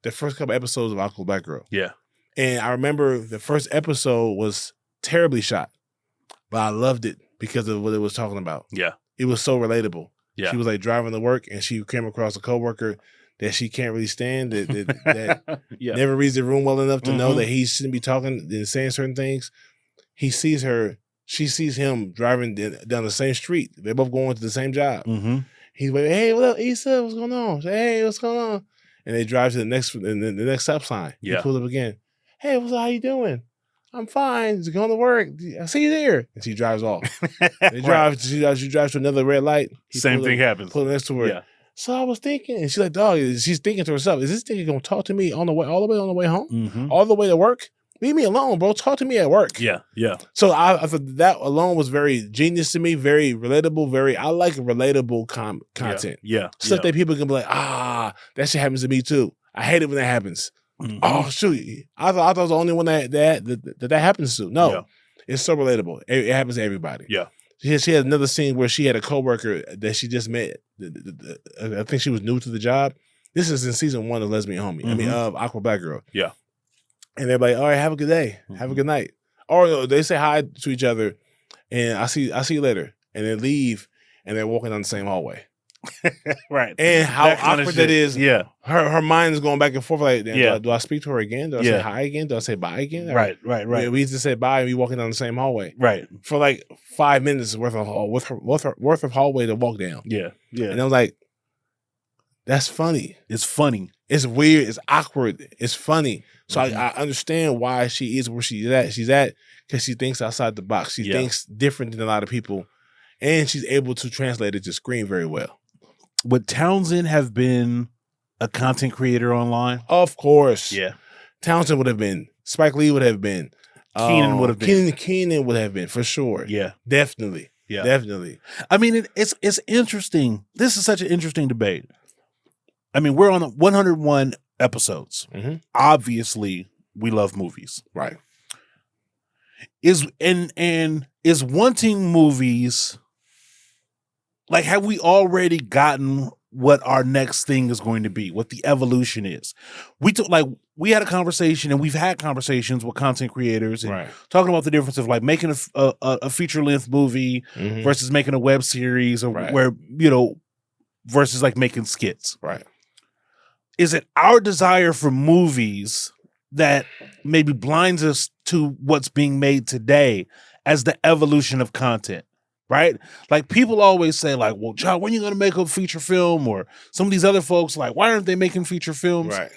the first couple episodes of Awkward Black Girl. Yeah. And I remember the first episode was terribly shot, but I loved it because of what it was talking about. Yeah. It was so relatable. Yeah. She was like driving to work and she came across a coworker that she can't really stand, that never reads the room well enough to know that he shouldn't be talking and saying certain things. He sees her, she sees him driving down the same street. They're both going to the same job. He's like, "Hey, what up, Issa? What's going on?" Hey, what's going on? And they drive to the next stop sign. Yeah. He pulls up again. "Hey, what's up? How you doing?" "I'm fine. Just going to work. I see you there." And she drives off. They drive. She drives to another red light. Same thing happens. Pull next to her. Yeah. "So I was thinking," and she's like, "Dog," she's thinking to herself, "Is this nigga gonna talk to me all the way on the way home, all the way to work? Leave me alone, bro. Talk to me at work." Yeah. So I thought that alone was very genius to me, very relatable. I like relatable content. Yeah. Stuff that people can be like, that shit happens to me too. I hate it when that happens. Oh shoot! I thought I was the only one that happens to. No, it's so relatable. It happens to everybody. Yeah. She had another scene where she had a coworker that she just met. I think she was new to the job. This is in season 1 of Lesbian Homie. I mean, of Awkward Black Girl. Yeah. And they're like, "All right, have a good day. Have a good night." Or they say hi to each other, and I see you later, and they leave, and they're walking down the same hallway. Right. And how awkward that is. Yeah. Her mind is going back and forth like, do I speak to her again? Do I say hi again? Do I say bye again? Right. We used to say bye and we walking down the same hallway. Right. For like 5 minutes worth of hallway to walk down. Yeah. And I was like, that's funny. It's funny. It's weird. It's awkward. It's funny. So I understand why she is where she's at. She's at because she thinks outside the box. She thinks different than a lot of people. And she's able to translate it to screen very well. Would Townsend have been a content creator online? Of course. Yeah. Townsend would have been. Spike Lee would have been. Keenan would have been. Keenan would have been, for sure. Yeah. Definitely. Yeah. Definitely. I mean, it's interesting. This is such an interesting debate. I mean, we're on 101 episodes. Obviously, we love movies. Right. Is wanting movies, like, have we already gotten what our next thing is going to be, what the evolution is? We had a conversation, and we've had conversations with content creators and talking about the difference of like making a feature length movie versus making a web series, or where, versus like making skits. Right. Is it our desire for movies that maybe blinds us to what's being made today as the evolution of content, right? Like, people always say like, "Well, John, when are you going to make a feature film?" Or some of these other folks like, "Why aren't they making feature films?" Right.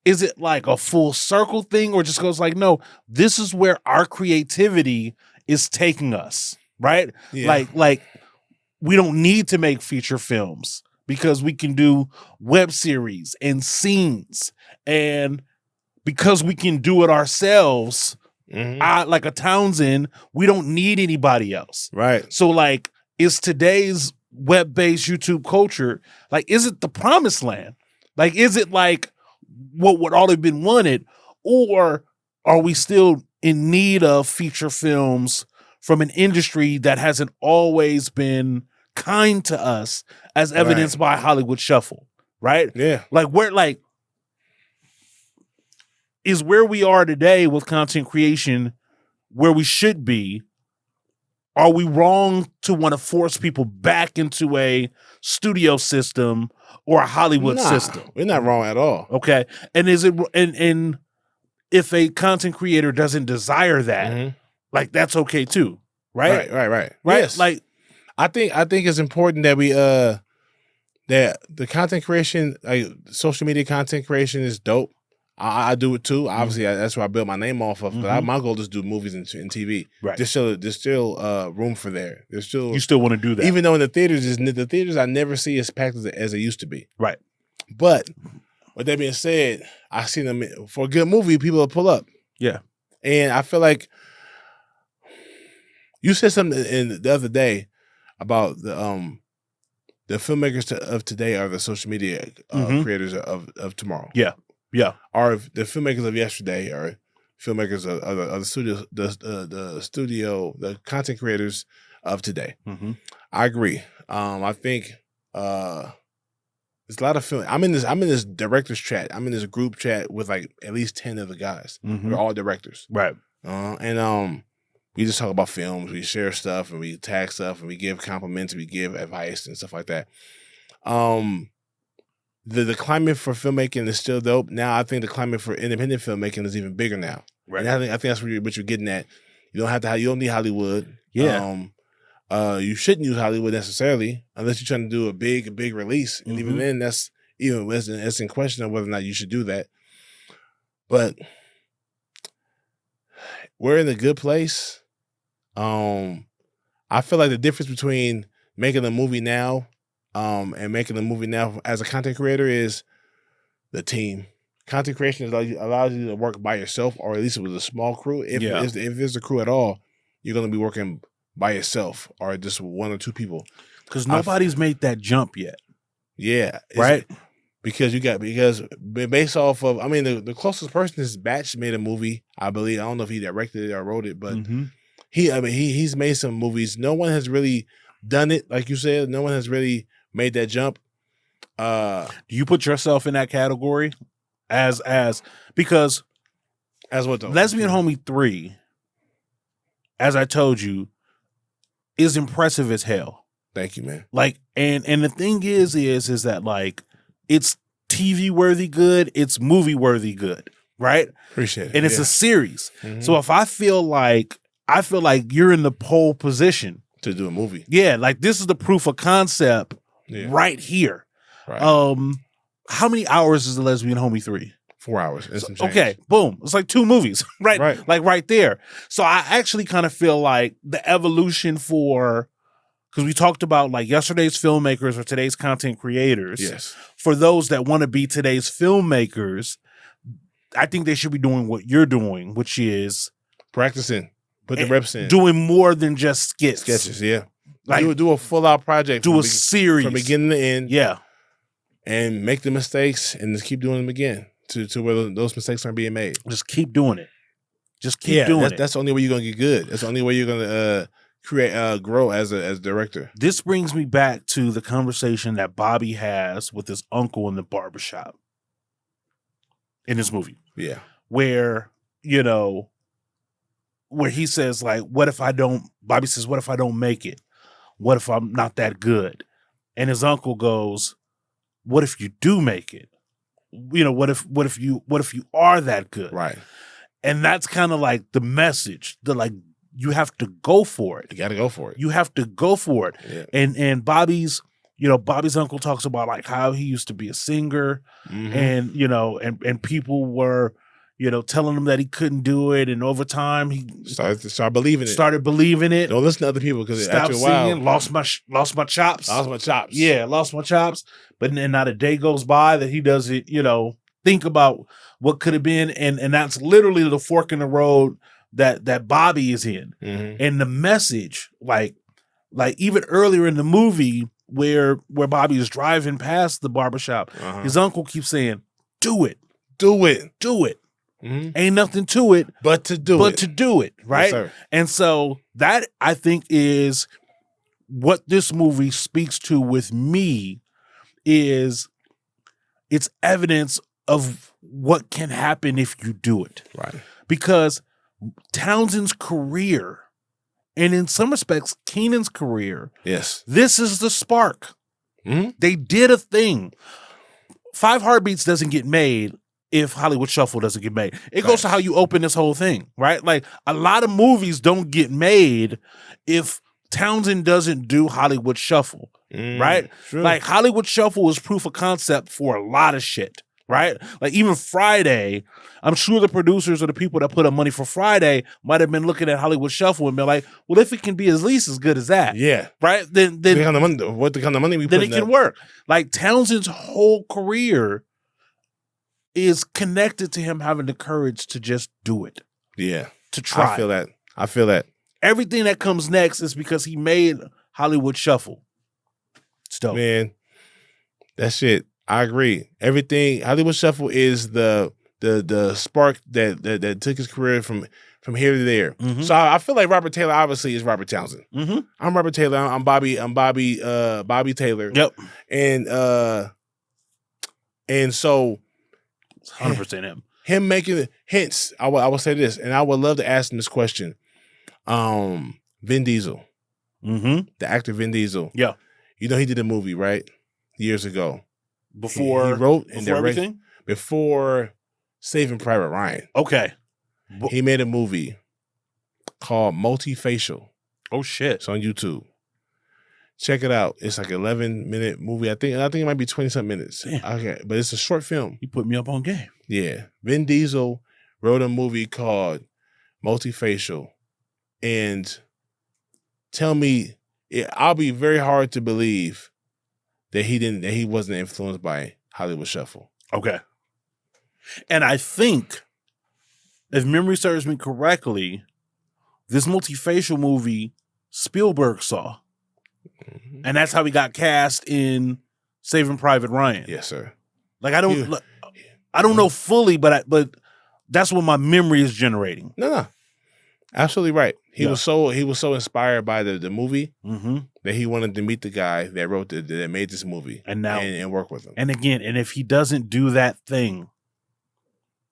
Is it like a full circle thing, or just goes like, no, this is where our creativity is taking us, right? Yeah. Like we don't need to make feature films, because we can do web series and scenes, and because we can do it ourselves, like a Townsend, we don't need anybody else. Right. So like, is today's web-based YouTube culture, like, is it the promised land? Like, is it like what would all have been wanted? Or are we still in need of feature films from an industry that hasn't always been kind to us, as evidenced by Hollywood Shuffle, right? Yeah. Like, is where we are today with content creation where we should be? Are we wrong to want to force people back into a studio system or a Hollywood system? We're not wrong at all. Okay. And is if a content creator doesn't desire that, like that's okay too, right? Right. Yes. Like, I think it's important that we that the content creation, like social media content creation, is dope. I do it too. Obviously, that's what I built my name off of. But my goal is to do movies and TV. Right. There's still room for there. There's still you still want to do that, even though in the theaters I never see as packed as it used to be. Right. But with that being said, I see them for a good movie. People will pull up. Yeah. And I feel like you said something in the other day about the filmmakers of today are the social media creators of tomorrow. Yeah. Or the filmmakers of yesterday are filmmakers of the studio, the content creators of today. I agree. I think there's a lot of film. I'm in this directors chat. I'm in this group chat with like at least 10 of the guys. We're all directors. Right. And we just talk about films. We share stuff and we tag stuff and we give compliments. We give advice and stuff like that. The climate for filmmaking is still dope. Now I think the climate for independent filmmaking is even bigger now. Right. And I think that's what you're getting at. You don't need Hollywood. Yeah. You shouldn't use Hollywood necessarily unless you're trying to do a big release. And even then, that's in question of whether or not you should do that. But we're in a good place. I feel like the difference between making a movie now and making a movie now as a content creator is the team. Content creation allows you to work by yourself, or at least with a small crew. If there's a crew at all, you're going to be working by yourself or just one or two people. Because nobody's made that jump yet. Yeah. Right? Because based off of, I mean, the closest person is Batch made a movie, I believe. I don't know if he directed it or wrote it, but he's made some movies. No one has really done it, like you said. No one has really made that jump. Do you put yourself in that category as what though? Lesbian Homie 3, as I told you, is impressive as hell. Thank you, man. Like, and the thing is that like it's TV worthy good, it's movie worthy good, right? Appreciate it. And it's a series. So if I feel like you're in the pole position to do a movie. Yeah, like this is the proof of concept right here. Right. How many hours is the Lesbian Homie 3? 4 hours. Okay, boom. It's like 2 movies, right? Like right there. So I actually kind of feel like the evolution because we talked about like yesterday's filmmakers or today's content creators. Yes. For those that want to be today's filmmakers, I think they should be doing what you're doing, which is practicing. Put the reps in. Doing more than just sketches. Yeah. Like do a full out project. Do a series. From beginning to end. Yeah. And make the mistakes and just keep doing them again to where those mistakes aren't being made. Just keep doing it. Just keep doing it. That's the only way you're going to get good. That's the only way you're going to grow as a director. This brings me back to the conversation that Bobby has with his uncle in the barbershop in this movie. Yeah. Where he says like, Bobby says, what if I don't make it? What if I'm not that good? And his uncle goes, what if you do make it? What if you are that good? Right. And that's kind of like the message that like, you have to go for it. You got to go for it. You have to go for it. Yeah. And Bobby's uncle talks about like how he used to be a singer and, and people were, telling him that he couldn't do it. And over time he started believing it. Don't listen to other people because after a while, singing, lost my chops. Yeah. Lost my chops. But then not a day goes by that he doesn't, think about what could have been. And that's literally the fork in the road that Bobby is in. And the message, like even earlier in the movie where Bobby is driving past the barbershop, his uncle keeps saying, do it. Ain't nothing to it but to do it, right? Yes, and so that I think is what this movie speaks to with me is it's evidence of what can happen if you do it. Right. Because Townsend's career, and in some respects, Keenan's career, yes, this is the spark. They did a thing. 5 Heartbeats doesn't get made if Hollywood Shuffle doesn't get made. It goes to how you open this whole thing, right? Like a lot of movies don't get made if Townsend doesn't do Hollywood Shuffle, right? True. Like Hollywood Shuffle is proof of concept for a lot of shit, right? Like even Friday, I'm sure the producers or the people that put up money for Friday might have been looking at Hollywood Shuffle and been like, well, if it can be at least as good as that, right? Then the kind of money we put, then it can work. Like Townsend's whole career is connected to him having the courage to just do it. Yeah. To try. I feel that. Everything that comes next is because he made Hollywood Shuffle. It's dope. Man, that shit, I agree. Everything, Hollywood Shuffle is the spark that took his career from here to there. Mm-hmm. So I feel like Robert Taylor obviously is Robert Townsend. Mm-hmm. I'm Robert Taylor. I'm Bobby Taylor. Yep. And so 100% him. Him making it, hence, I will say this, and I would love to ask him this question. Vin Diesel. Mm-hmm. The actor Vin Diesel. Yeah. You know he did a movie, right? Years ago. Before he wrote and before directed everything? Before Saving Private Ryan. Okay. He made a movie called Multifacial. Oh shit. It's on YouTube. Check it out. It's like an 11-minute movie. I think it might be 20-something minutes. Damn. Okay, but it's a short film. You put me up on game. Yeah. Vin Diesel wrote a movie called Multifacial. And tell me, I'll be very hard to believe that he wasn't influenced by Hollywood Shuffle. Okay. And I think, if memory serves me correctly, this Multifacial movie Spielberg saw. Mm-hmm. And that's how he got cast in Saving Private Ryan. Yes, sir. Like I don't know fully, but that's what my memory is generating. No. Absolutely right. He was so inspired by the movie that he wanted to meet the guy that wrote that made this movie and work with him. And again, if he doesn't do that thing,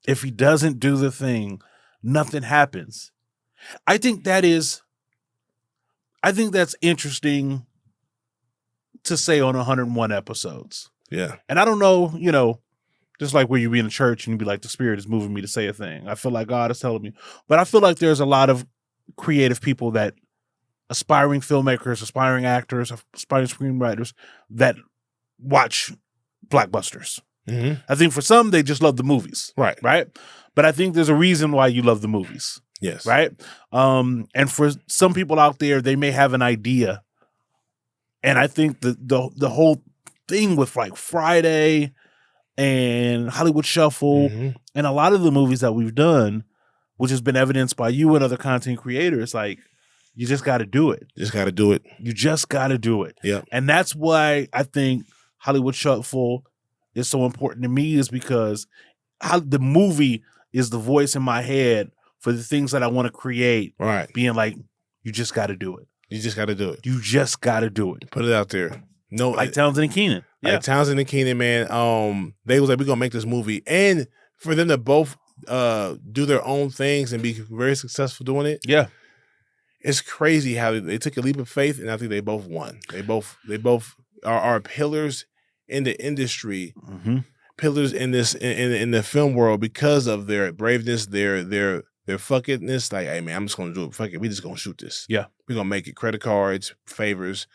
if he doesn't do the thing, nothing happens. I think that's interesting to say on 101 episodes. Yeah. And I don't know, just like where you be in a church and you be like, the Spirit is moving me to say a thing. I feel like God is telling me. But I feel like there's a lot of creative people that aspiring filmmakers, aspiring actors, aspiring screenwriters that watch BlackBusters. Mm-hmm. I think for some, they just love the movies. Right. Right. But I think there's a reason why you love the movies. Yes. Right. And for some people out there, they may have an idea. And I think the whole thing with like Friday and Hollywood Shuffle and a lot of the movies that we've done, which has been evidenced by you and other content creators, like you just got to do it. Just got to do it. You just got to do it. Yeah. And that's why I think Hollywood Shuffle is so important to me, is because the movie is the voice in my head for the things that I want to create. Right. Being like, you just got to do it. You just got to do it. You just got to do it. Put it out there. No, like Townsend and Keenan. Yeah. Like Townsend and Keenan, man. They was like, we're gonna make this movie, and for them to both do their own things and be very successful doing it. Yeah, it's crazy how they took a leap of faith, and I think they both won. They both are pillars in the industry, pillars in this in the film world because of their braveness, their fuckiness. Like, hey man, I'm just gonna do it. Fuck it, we just gonna shoot this. Yeah, we're gonna make it. Credit cards, favors.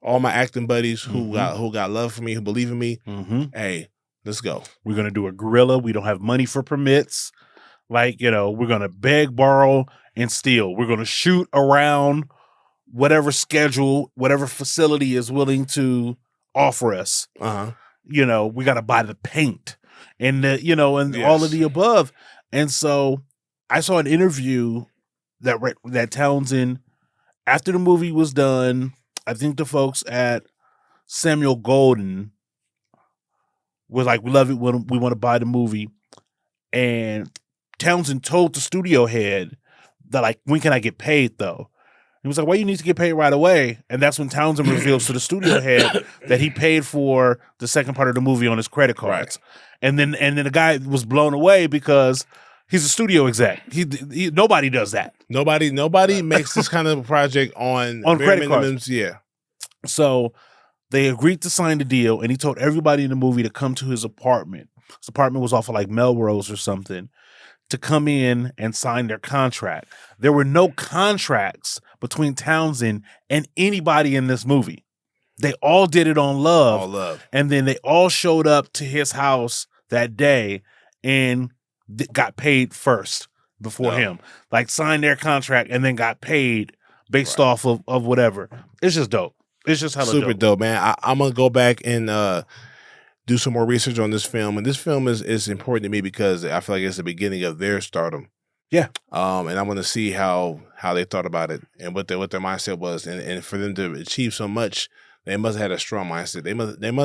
All my acting buddies who got love for me, who believe in me. Hey, let's go. We're gonna do a guerrilla. We don't have money for permits. Like, we're gonna beg, borrow, and steal. We're gonna shoot around whatever schedule, whatever facility is willing to offer us. We gotta buy the paint and all of the above. And so I saw an interview that Townsend, after the movie was done, I think the folks at Samuel Golden were like, we love it when we want to buy the movie. And Townsend told the studio head that, like, when can I get paid though? He was like, well, you need to get paid right away. And that's when Townsend reveals to the studio head that he paid for the second part of the movie on his credit cards. Right. And then the guy was blown away because he's a studio exec. He nobody does that. Nobody makes this kind of project on credit cards. Yeah. So They agreed to sign the deal, and he told everybody in the movie to come to his apartment. His apartment was off of like Melrose or something, to come in and sign their contract. There were no contracts between Townsend and anybody in this movie. They all did it on love. All love. And then they all showed up to his house that day and got paid first before him. Like signed their contract and then got paid based off of whatever. It's just dope. It's just hella super dope, man. I'm gonna go back and do some more research on this film, and this film is important to me because I feel like it's the beginning of their stardom. Yeah. And I'm gonna see how they thought about it and what their mindset was, and for them to achieve so much, they must have had a strong mindset.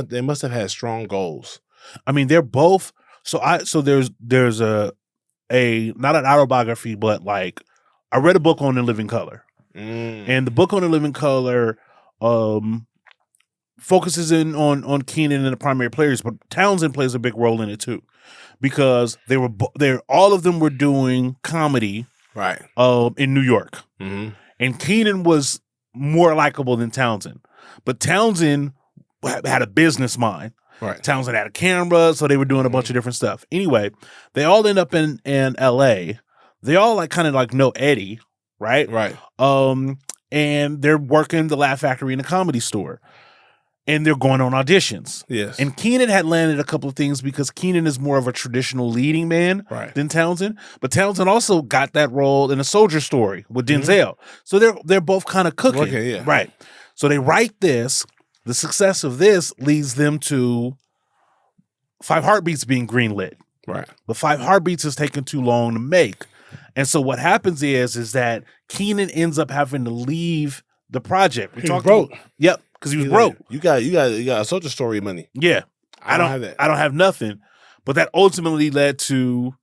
They must have had strong goals. I mean, they're both. So there's a not an autobiography, but like I read a book on In Living Color, and the book on In Living Color focuses in on Keenan and the primary players, but Townsend plays a big role in it too, because all of them were doing comedy right in New York, and Keenan was more likable than Townsend, but Townsend had a business mind. Right. Townsend had a camera, so they were doing a bunch of different stuff. Anyway, they all end up in LA. They all like kind of like know Eddie, right? Right. And they're working the Laugh Factory in a Comedy Store. And they're going on auditions. Yes. And Keenan had landed a couple of things because Keenan is more of a traditional leading man than Townsend. But Townsend also got that role in A Soldier Story with Denzel. So they're both kind of cooking. Okay, yeah. Right. So they write this. The success of this leads them to 5 Heartbeats being greenlit. Right. But 5 Heartbeats is taking too long to make. And so what happens is that Keenan ends up having to leave the project. He was broke. Yep, because he was broke. You got a Soldier Story money. Yeah. I don't have that. I don't have nothing. But that ultimately led to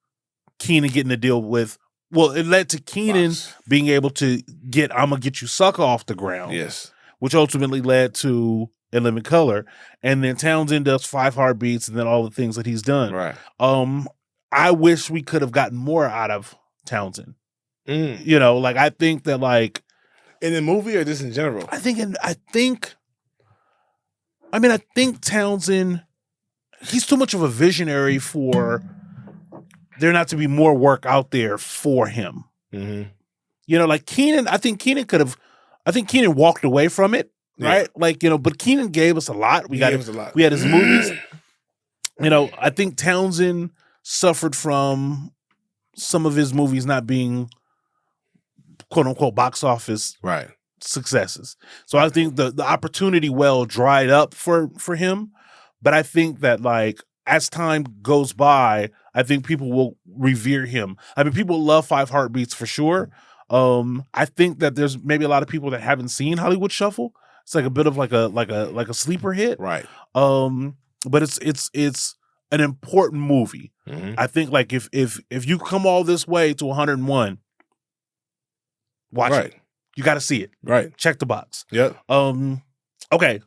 Keenan getting a deal with, well, it led to Keenan being able to get I'ma Get You Sucker off the ground. Yes. Which ultimately led to In Living Color. And then Townsend does 5 Heartbeats and then all the things that he's done. Right. I wish we could have gotten more out of Townsend. You know, like I think that like in the movie or just in general? I think Townsend, he's too much of a visionary for there not to be more work out there for him. You know, like Keenan, I think Keenan walked away from it, right? Like, you know, but Keenan gave us a lot. We had his movies. You know, I think Townsend suffered from some of his movies not being quote unquote box office successes. So I think the opportunity well dried up for him. But I think that like as time goes by, I think people will revere him. I mean, people love 5 Heartbeats for sure. I think that there's maybe a lot of people that haven't seen Hollywood Shuffle. It's like a bit of like a sleeper hit. Right. But it's an important movie. I think like if you come all this way to 101, watch it. You got to see it. Right. Check the box. Yep. Okay.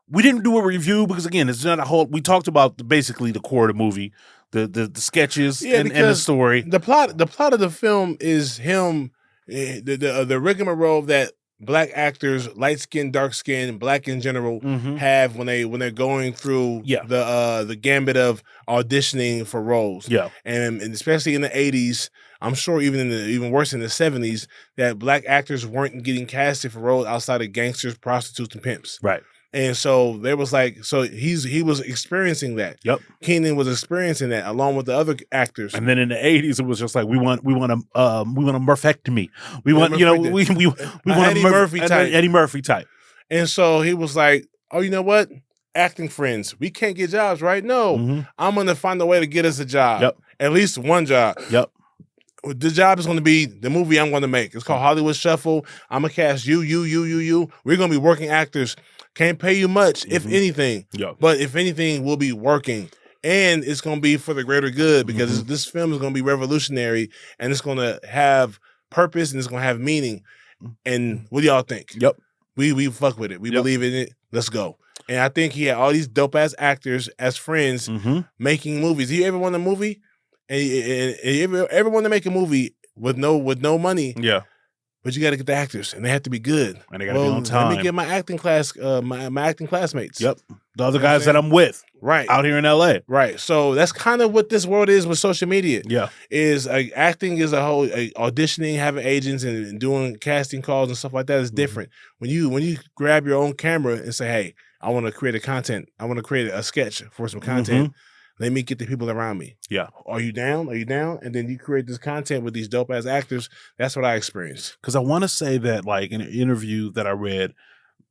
We didn't do a review because again, it's not a whole. We talked about basically the core of the movie, the sketches and the story. The plot of the film is him, the rigmarole that Black actors, light skin, dark skin, Black in general, have when they're going through the gambit of auditioning for roles. Yeah, and especially in the 80s, I'm sure even worse in the 70s, that Black actors weren't getting casted for roles outside of gangsters, prostitutes, and pimps. Right. And so there was like, so he was experiencing that. Yep. Keenan was experiencing that along with the other actors. And then in the 80s, it was just like we want a Murphectomy. We want we want Eddie Murphy type. And so he was like, oh, you know what? Acting friends, we can't get jobs, right? No, I'm gonna find a way to get us a job. Yep. At least one job. Yep. The job is going to be the movie I'm going to make. It's called Hollywood Shuffle. I'm gonna cast you. We're going to be working actors. Can't pay you much, if anything. Yep. But if anything, we'll be working. And it's going to be for the greater good because this film is going to be revolutionary and it's going to have purpose and it's going to have meaning. And what do y'all think? Yep. We fuck with it. We believe in it. Let's go. And I think he had all these dope-ass actors as friends making movies. You ever want a movie? And you ever want to make a movie with no money? Yeah. But you got to get the actors, and they have to be good, and they got to be on time. Let me get my acting class, my acting classmates. Yep, the other guys that I'm with, right, out here in LA, right. So that's kind of what this world is with social media. Yeah, is acting is a whole auditioning, having agents, and doing casting calls and stuff like that is different. When you grab your own camera and say, "Hey, I want to create a content. I want to create a sketch for some content." Let me get the people around me. Yeah. Are you down? Are you down? And then you create this content with these dope ass actors. That's what I experienced. Because I want to say that, like, in an interview that I read,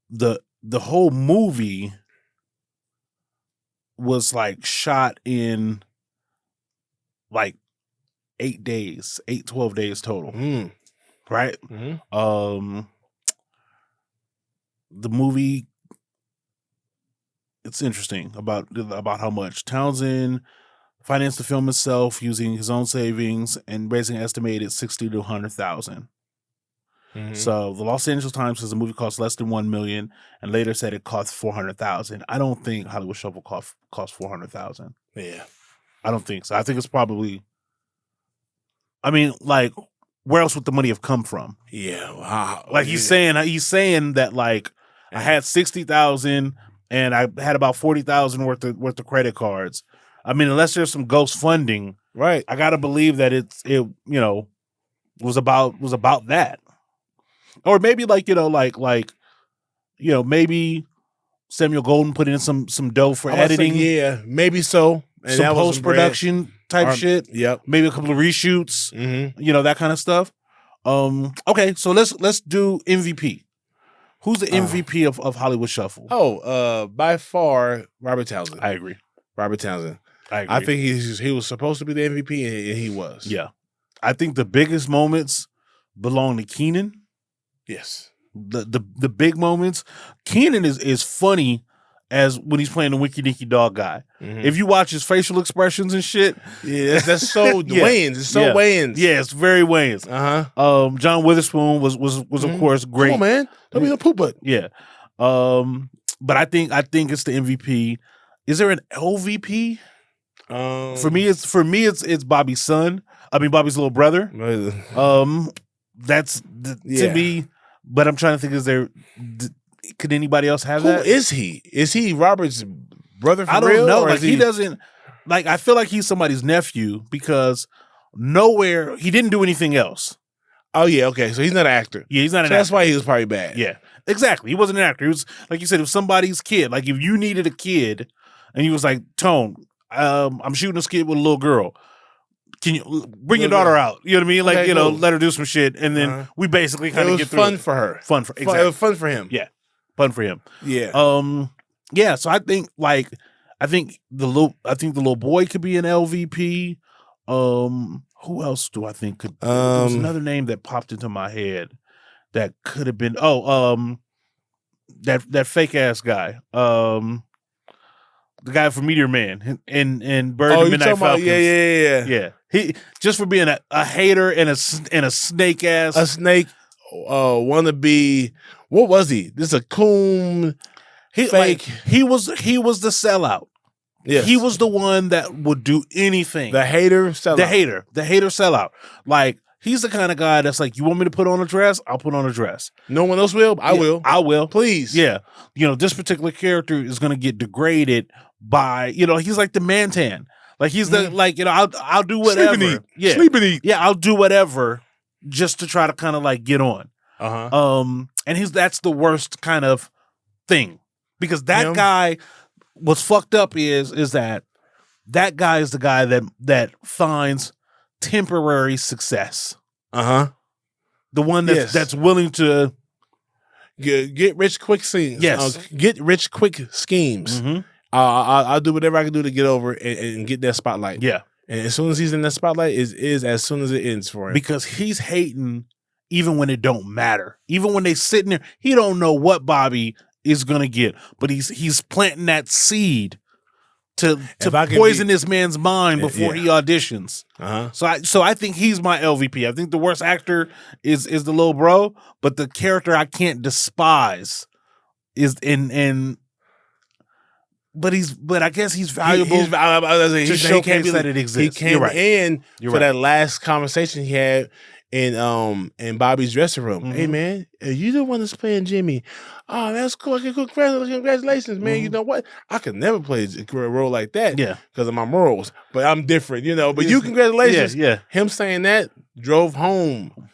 the whole movie was like shot in like 12 days total. Right? The movie, it's interesting about how much Townsend financed the film itself using his own savings and raising an estimated $60,000 to $100,000. So the Los Angeles Times says the movie cost less than $1 million, and later said it cost $400,000. I don't think Hollywood Shuffle cost $400,000. Yeah, I don't think so. I think it's probably. I mean, like, where else would the money have come from? Yeah, wow. Like he's saying that, like, I had $60,000 and I had about $40,000 worth of credit cards. I mean, unless there's some ghost funding, right? I gotta believe that it was about that, or maybe maybe Samuel Golden put in some dough for editing. Yeah, maybe so. And some post production type shit. Yep. Maybe a couple of reshoots. That kind of stuff. Okay, so let's do MVP. Who's the MVP of Hollywood Shuffle? By far, Robert Townsend. I agree. Robert Townsend. I agree. I think he was supposed to be the MVP, and he was. Yeah. I think the biggest moments belong to Keenan. Yes. The big moments. Keenan is funny as when he's playing the Winky Dinky Dog guy. If you watch his facial expressions and shit. Yeah, that's so Wayans. It's so Wayans. Yeah, it's very Wayans. John Witherspoon was of course great. Come on, man. Don't be a poop butt. Yeah. But I think it's the MVP. Is there an LVP? For me, it's Bobby's son. I mean, Bobby's little brother. That's to me. But I'm trying to think: could anybody else have that? Who is he? Is he Robert's brother? For I don't real, know. Or Like he doesn't. Like I feel like he's somebody's nephew because nowhere he didn't do anything else. Oh yeah, okay. So he's not an actor. Yeah, he's not an actor. That's why he was probably bad. Yeah, exactly. He wasn't an actor. He was, like you said, it was somebody's kid. Like if you needed a kid, and he was like, Tone, I'm shooting this kid with a little girl. Can you bring your daughter out? You know what I mean? Like, Okay, cool. cool. Let her do some shit. And then we basically kind of get through fun for her. Fun for exactly. It was fun for him. Yeah. Fun for him. Yeah. Yeah, so I think the little boy could be an LVP. Who else do I think could there was another name that popped into my head that could have been that fake ass guy. The guy from Meteor Man and Bird and Midnight Falcons. Yeah. He just for being a hater and a snake ass. A snake wannabe. What was he? This is a coon. Fake. He was the sellout. Yes. He was the one that would do anything. The hater sellout. The hater sellout. Like he's the kind of guy that's like, you want me to put on a dress? I'll put on a dress. No one else will? I will. I will. Please. Yeah. This particular character is going to get degraded by, he's like the Mantan. Like he's the, I'll do whatever. Sleep and eat. Yeah. Sleep and eat. Yeah, I'll do whatever just to try to kind of like get on. And that's the worst kind of thing. Because that guy, what's fucked up is that guy is the guy that finds temporary success. The one that's willing to get rich quick schemes. Yes. Get rich quick schemes. I'll do whatever I can do to get over and get that spotlight. Yeah. And as soon as he's in that spotlight, is as soon as it ends for him. Because he's hating even when it don't matter. Even when they sitting there, he don't know what Bobby is gonna get, but he's planting that seed to poison this man's mind before he auditions. So I think he's my LVP. I think the worst actor is the little bro, but the character I can't despise is but I guess he's valuable. He showcase that it exists. He came in for that last conversation he had. in Bobby's dressing room. Hey man, you the one that's playing Jimmy. Oh, that's cool. Okay, congratulations, man. You know what? I could never play a role like that because of my morals. But I'm different, But you, congratulations. Yeah. Him saying that drove home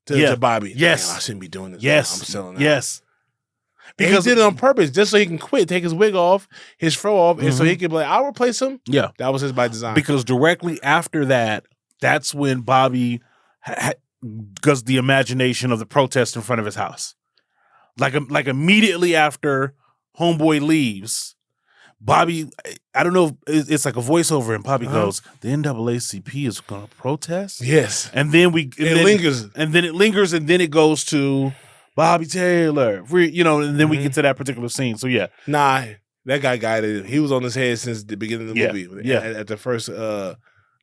to Bobby. Yes. Damn, I shouldn't be doing this. Yes. I'm selling out. Yes. Because he did it on purpose, just so he can quit, take his wig off, his fro off, and so he can be like, I'll replace him. Yeah. That was his by design. Because directly after that, that's when Bobby does the imagination of the protest in front of his house. Like immediately after Homeboy leaves, Bobby, I don't know if it's like a voiceover, and Bobby goes, the NAACP is going to protest? Yes. And then it lingers. And then it lingers, and then it goes to Bobby Taylor, and then we get to that particular scene. So, yeah. Nah, that guy got it. He was on his head since the beginning of the movie. Yeah. At the first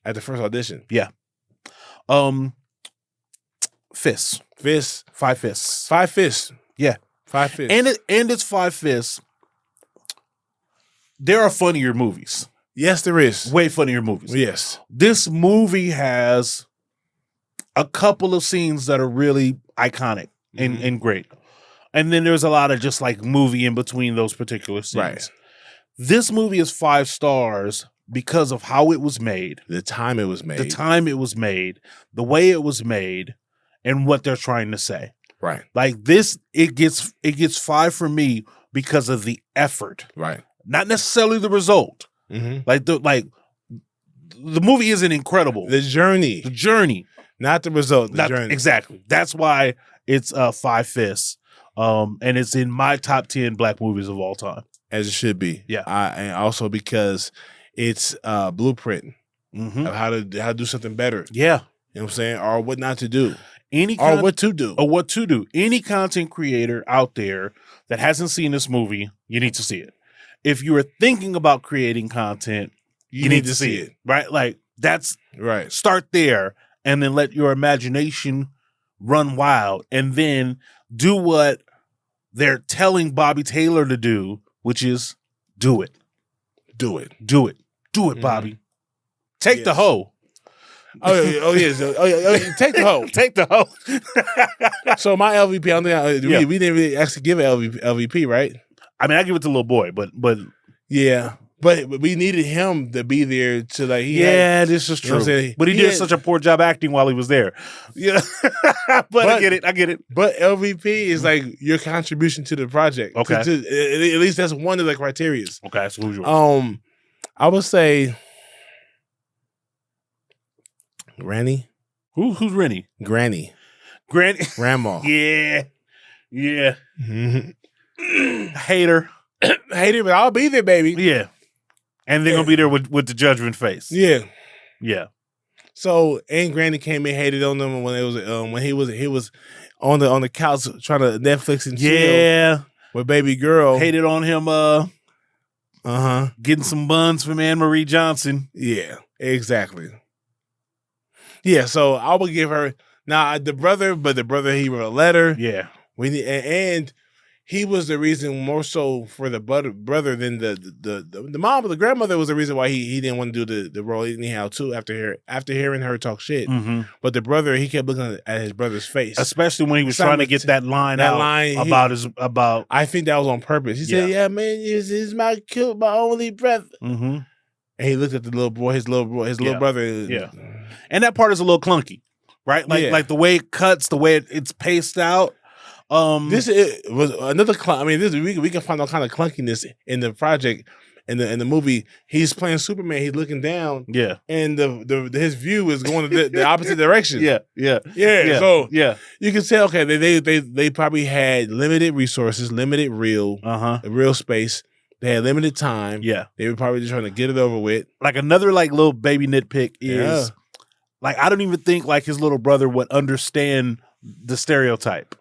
audition. Yeah. Fists. 5 fists. 5 fists. Yeah. 5 fists. And it's 5 fists. There are funnier movies. Yes, there is. Way funnier movies. Yes. This movie has a couple of scenes that are really iconic and great. And then there's a lot of just like movie in between those particular scenes. Right. This movie is 5 stars because of how it was made. The time it was made. The way it was made, and what they're trying to say. Right. Like this, it gets 5 for me because of the effort. Right. Not necessarily the result. Like the movie isn't incredible. The journey. Not the result. The journey. Exactly. That's why it's 5 fists. And it's in my top 10 black movies of all time. As it should be. Yeah. And also because it's a blueprint of how to do something better. Yeah. You know what I'm saying? Or what not to do. Or what to do. Any content creator out there that hasn't seen this movie, you need to see it. If you are thinking about creating content, you need to see it. Right? Like that's right. Start there and then let your imagination run wild, and then do what they're telling Bobby Taylor to do, which is do it. Do it, Bobby. Take the hoe. Take the hoe. Take the hoe. So my LVP, I don't think we didn't really actually give an LVP, right? I mean, I give it to Little Boy, but yeah. But we needed him to be there to like this is true. But he did such a poor job acting while he was there. Yeah. but I get it. But LVP is like your contribution to the project. Okay. At least that's one of the criteria. Okay, so who's yours? I would say Granny. Who's Rennie? Granny. Grandma. Yeah. Hater, but I'll be there, baby. Yeah. And they're gonna be there with the judgment face. Yeah. So and Granny came and hated on them when it was when he was on the couch trying to Netflix and chill with baby girl. Hated on him getting some buns from Anne Marie Johnson. Yeah, exactly. Yeah, so I would give her the brother he wrote a letter. Yeah. And he was the reason more so for the brother than the mom, but the grandmother was the reason why he didn't want to do the role anyhow too after hearing her talk shit. But the brother, he kept looking at his brother's face, especially when he was trying to get that line out about. I think that was on purpose. He said, "Yeah, man, he's my only brother." And he looked at the little boy, his little brother. Yeah, and that part is a little clunky, right? Like the way it cuts, the way it's paced out. This was another. We can find all kind of clunkiness in the project, in the movie. He's playing Superman. He's looking down. Yeah, and his view is going the opposite direction. Yeah. So you can say, okay, they probably had limited resources, limited real space. They had limited time. Yeah, they were probably just trying to get it over with. Like another little baby nitpick is like I don't even think like his little brother would understand the stereotype.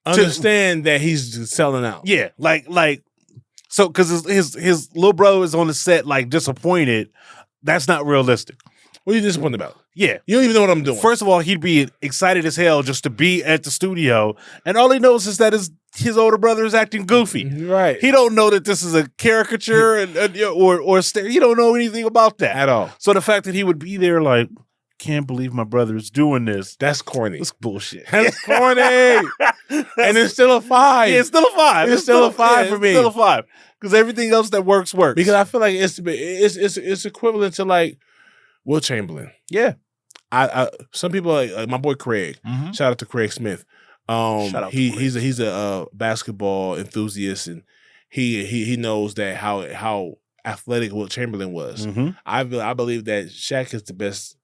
Understand that he's selling out. Yeah, like so because his little brother is on the set like disappointed. That's not realistic. What are you disappointed about? Yeah, you don't even know what I'm doing. First of all, he'd be excited as hell just to be at the studio, and all he knows is that his older brother is acting goofy. Right. He don't know that this is a caricature or you don't know anything about that at all. So the fact that he would be there like, can't believe my brother is doing this. That's corny. That's bullshit. That's corny. And it's still a 5. Yeah, it's still a 5. It's still a 5 for me. It's still a 5 because everything else that works. Because I feel like it's equivalent to like Will Chamberlain. Yeah. Some people like my boy Craig. Mm-hmm. Shout out to Craig Smith. Shout out to Craig. He's a basketball enthusiast, and he knows that how athletic Will Chamberlain was. Mm-hmm. I believe that Shaq is the best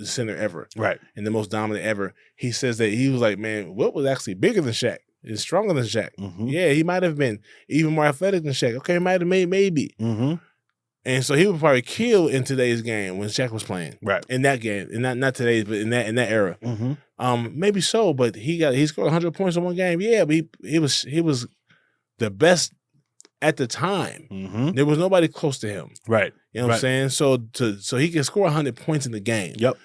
center ever, right, and the most dominant ever. He says that he was like, man, Wilt was actually bigger than Shaq, and stronger than Shaq. Mm-hmm. Yeah, he might have been even more athletic than Shaq. Okay, he might have maybe. Mm-hmm. And so he would probably kill in today's game when Shaq was playing. Right. In that game. And not today's, but in that era. Mm-hmm. Maybe so, but he scored 100 points in one game. Yeah, but he was the best at the time. Mm-hmm. There was nobody close to him. Right. You know what I'm saying? So he can score 100 points in the game. Yep.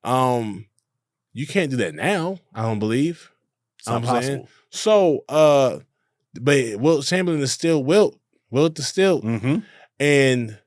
You can't do that now, I don't believe. It's not possible. So but Wilt Chamberlain is still Wilt. Wilt is still. Mm-hmm. And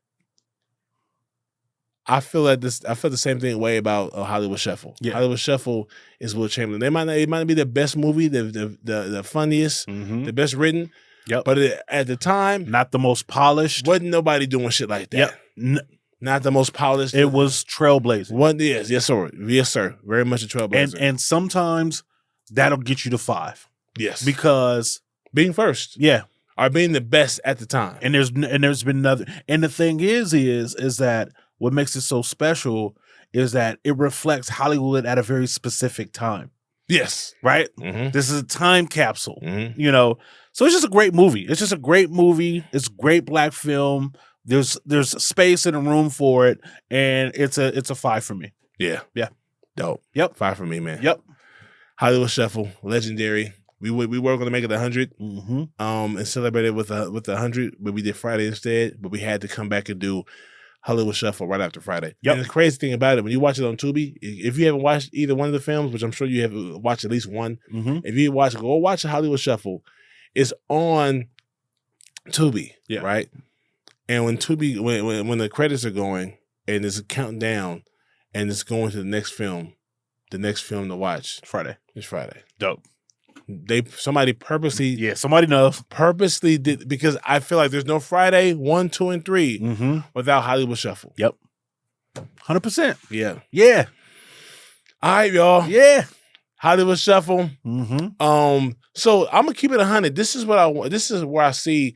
I feel the same thing way about Hollywood Shuffle. Yeah. Hollywood Shuffle is Will Chamberlain. It might not be the best movie, the funniest, Mm-hmm. the best written. Yep. But at the time, not the most polished. Wasn't nobody doing shit like that. Yep. Not the most polished. It was trailblazing. Yes, sir. Very much a trailblazer. And sometimes that'll get you to 5. Yes. Because being first. Yeah. Or being the best at the time. And there's been another. And the thing is that what makes it so special is that it reflects Hollywood at a very specific time. Yes. Right? Mm-hmm. This is a time capsule. Mm-hmm. You know. So it's just a great movie. It's just a great movie. It's great black film. There's space and a room for it. And it's a 5 for me. Yeah. Yeah. Dope. Yep. 5 for me, man. Yep. Hollywood Shuffle, legendary. We were going to make it 100, mm-hmm. And celebrate it with 100, but we did Friday instead. But we had to come back and do Hollywood Shuffle right after Friday. Yep. And the crazy thing about it, when you watch it on Tubi, if you haven't watched either one of the films, which I'm sure you have watched at least one, mm-hmm. if you go watch Hollywood Shuffle. It's on Tubi, right? And when Tubi, when the credits are going and it's counting down, and it's going to the next film to watch. Friday. It's Friday. Dope. Somebody purposely. Yeah, somebody knows. Purposely did, because I feel like there's no Friday 1, 2, and 3 mm-hmm. without Hollywood Shuffle. Yep. 100%. Yeah. Yeah. All right, y'all. Yeah. Hollywood Shuffle. Mm-hmm. So I'm gonna keep it 100. This is what I want. This is where I see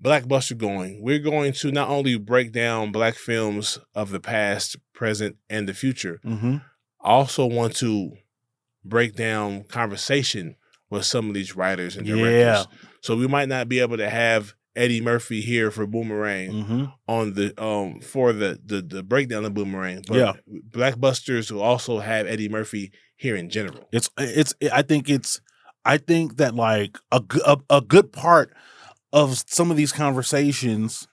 BlackBusters going. We're going to not only break down black films of the past, present, and the future. Mm-hmm. I also want to break down conversation with some of these writers and directors. Yeah. So we might not be able to have Eddie Murphy here for Boomerang mm-hmm. on the for the breakdown of Boomerang. But BlackBusters will also have Eddie Murphy here in general. I think that like a good part of some of these conversations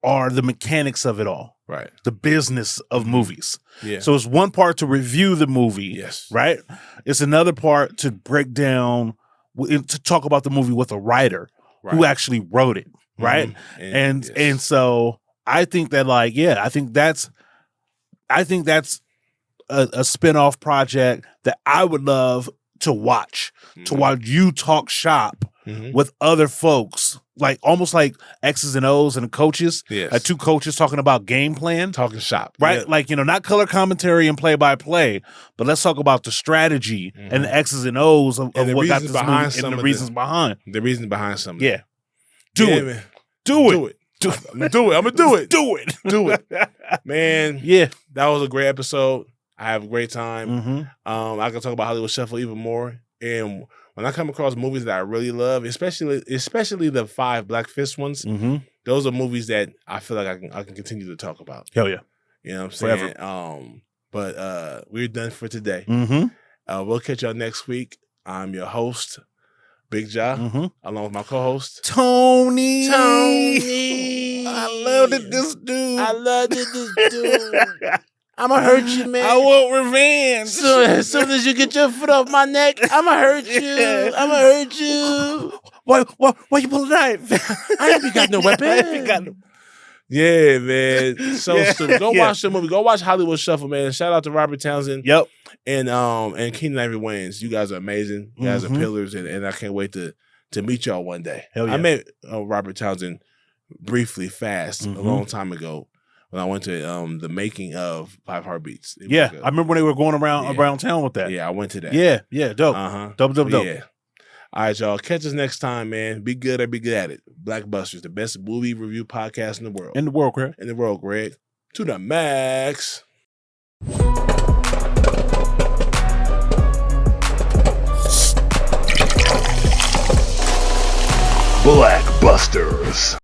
are the mechanics of it all. Right. The business of movies. Yeah. So it's one part to review the movie. Yes. Right? It's another part to break down, to talk about the movie with a writer who actually wrote it. Right? Mm-hmm. And so I think that I think that's a spin-off project that I would love to watch, to watch you talk shop with other folks, like almost like X's and O's and coaches, two coaches talking about game plan, talking shop, right? Yeah. Like, not color commentary and play-by-play, but let's talk about the strategy and the X's and O's of what got this movie and the reasons behind. The reason behind something. Yeah. Do it. Man. Do it. I'm gonna do it. I'm gonna do it. Do it. Do it. Man. Yeah. That was a great episode. I have a great time. Mm-hmm. I can talk about Hollywood Shuffle even more. And when I come across movies that I really love, especially the 5 Black Fist ones, those are movies that I feel like I can continue to talk about. Hell yeah. You know what I'm saying? Forever. But we're done for today. Mm-hmm. We'll catch y'all next week. I'm your host, Big Ja, along with my co-host, Tony. I loved this dude. I'ma hurt you, man. I want revenge. So as soon as you get your foot off my neck, I'ma hurt you. I'ma hurt you. Why you pull a knife? I ain't got no weapon. Yeah, man. So stupid. Go watch the movie. Go watch Hollywood Shuffle, man. Shout out to Robert Townsend. Yep. And Keenan Ivory Wayans. You guys are amazing. You guys are pillars, and I can't wait to meet y'all one day. Hell yeah. I met Robert Townsend briefly, a long time ago when I went to the making of 5 Heartbeats. I remember when they were going around town with that. Yeah, I went to that. Yeah, dope. Dope. Yeah. All right, y'all. Catch us next time, man. Be good or be good at it. BlackBusters, the best movie review podcast in the world. In the world, Greg. In the world, Greg. To the max. BlackBusters.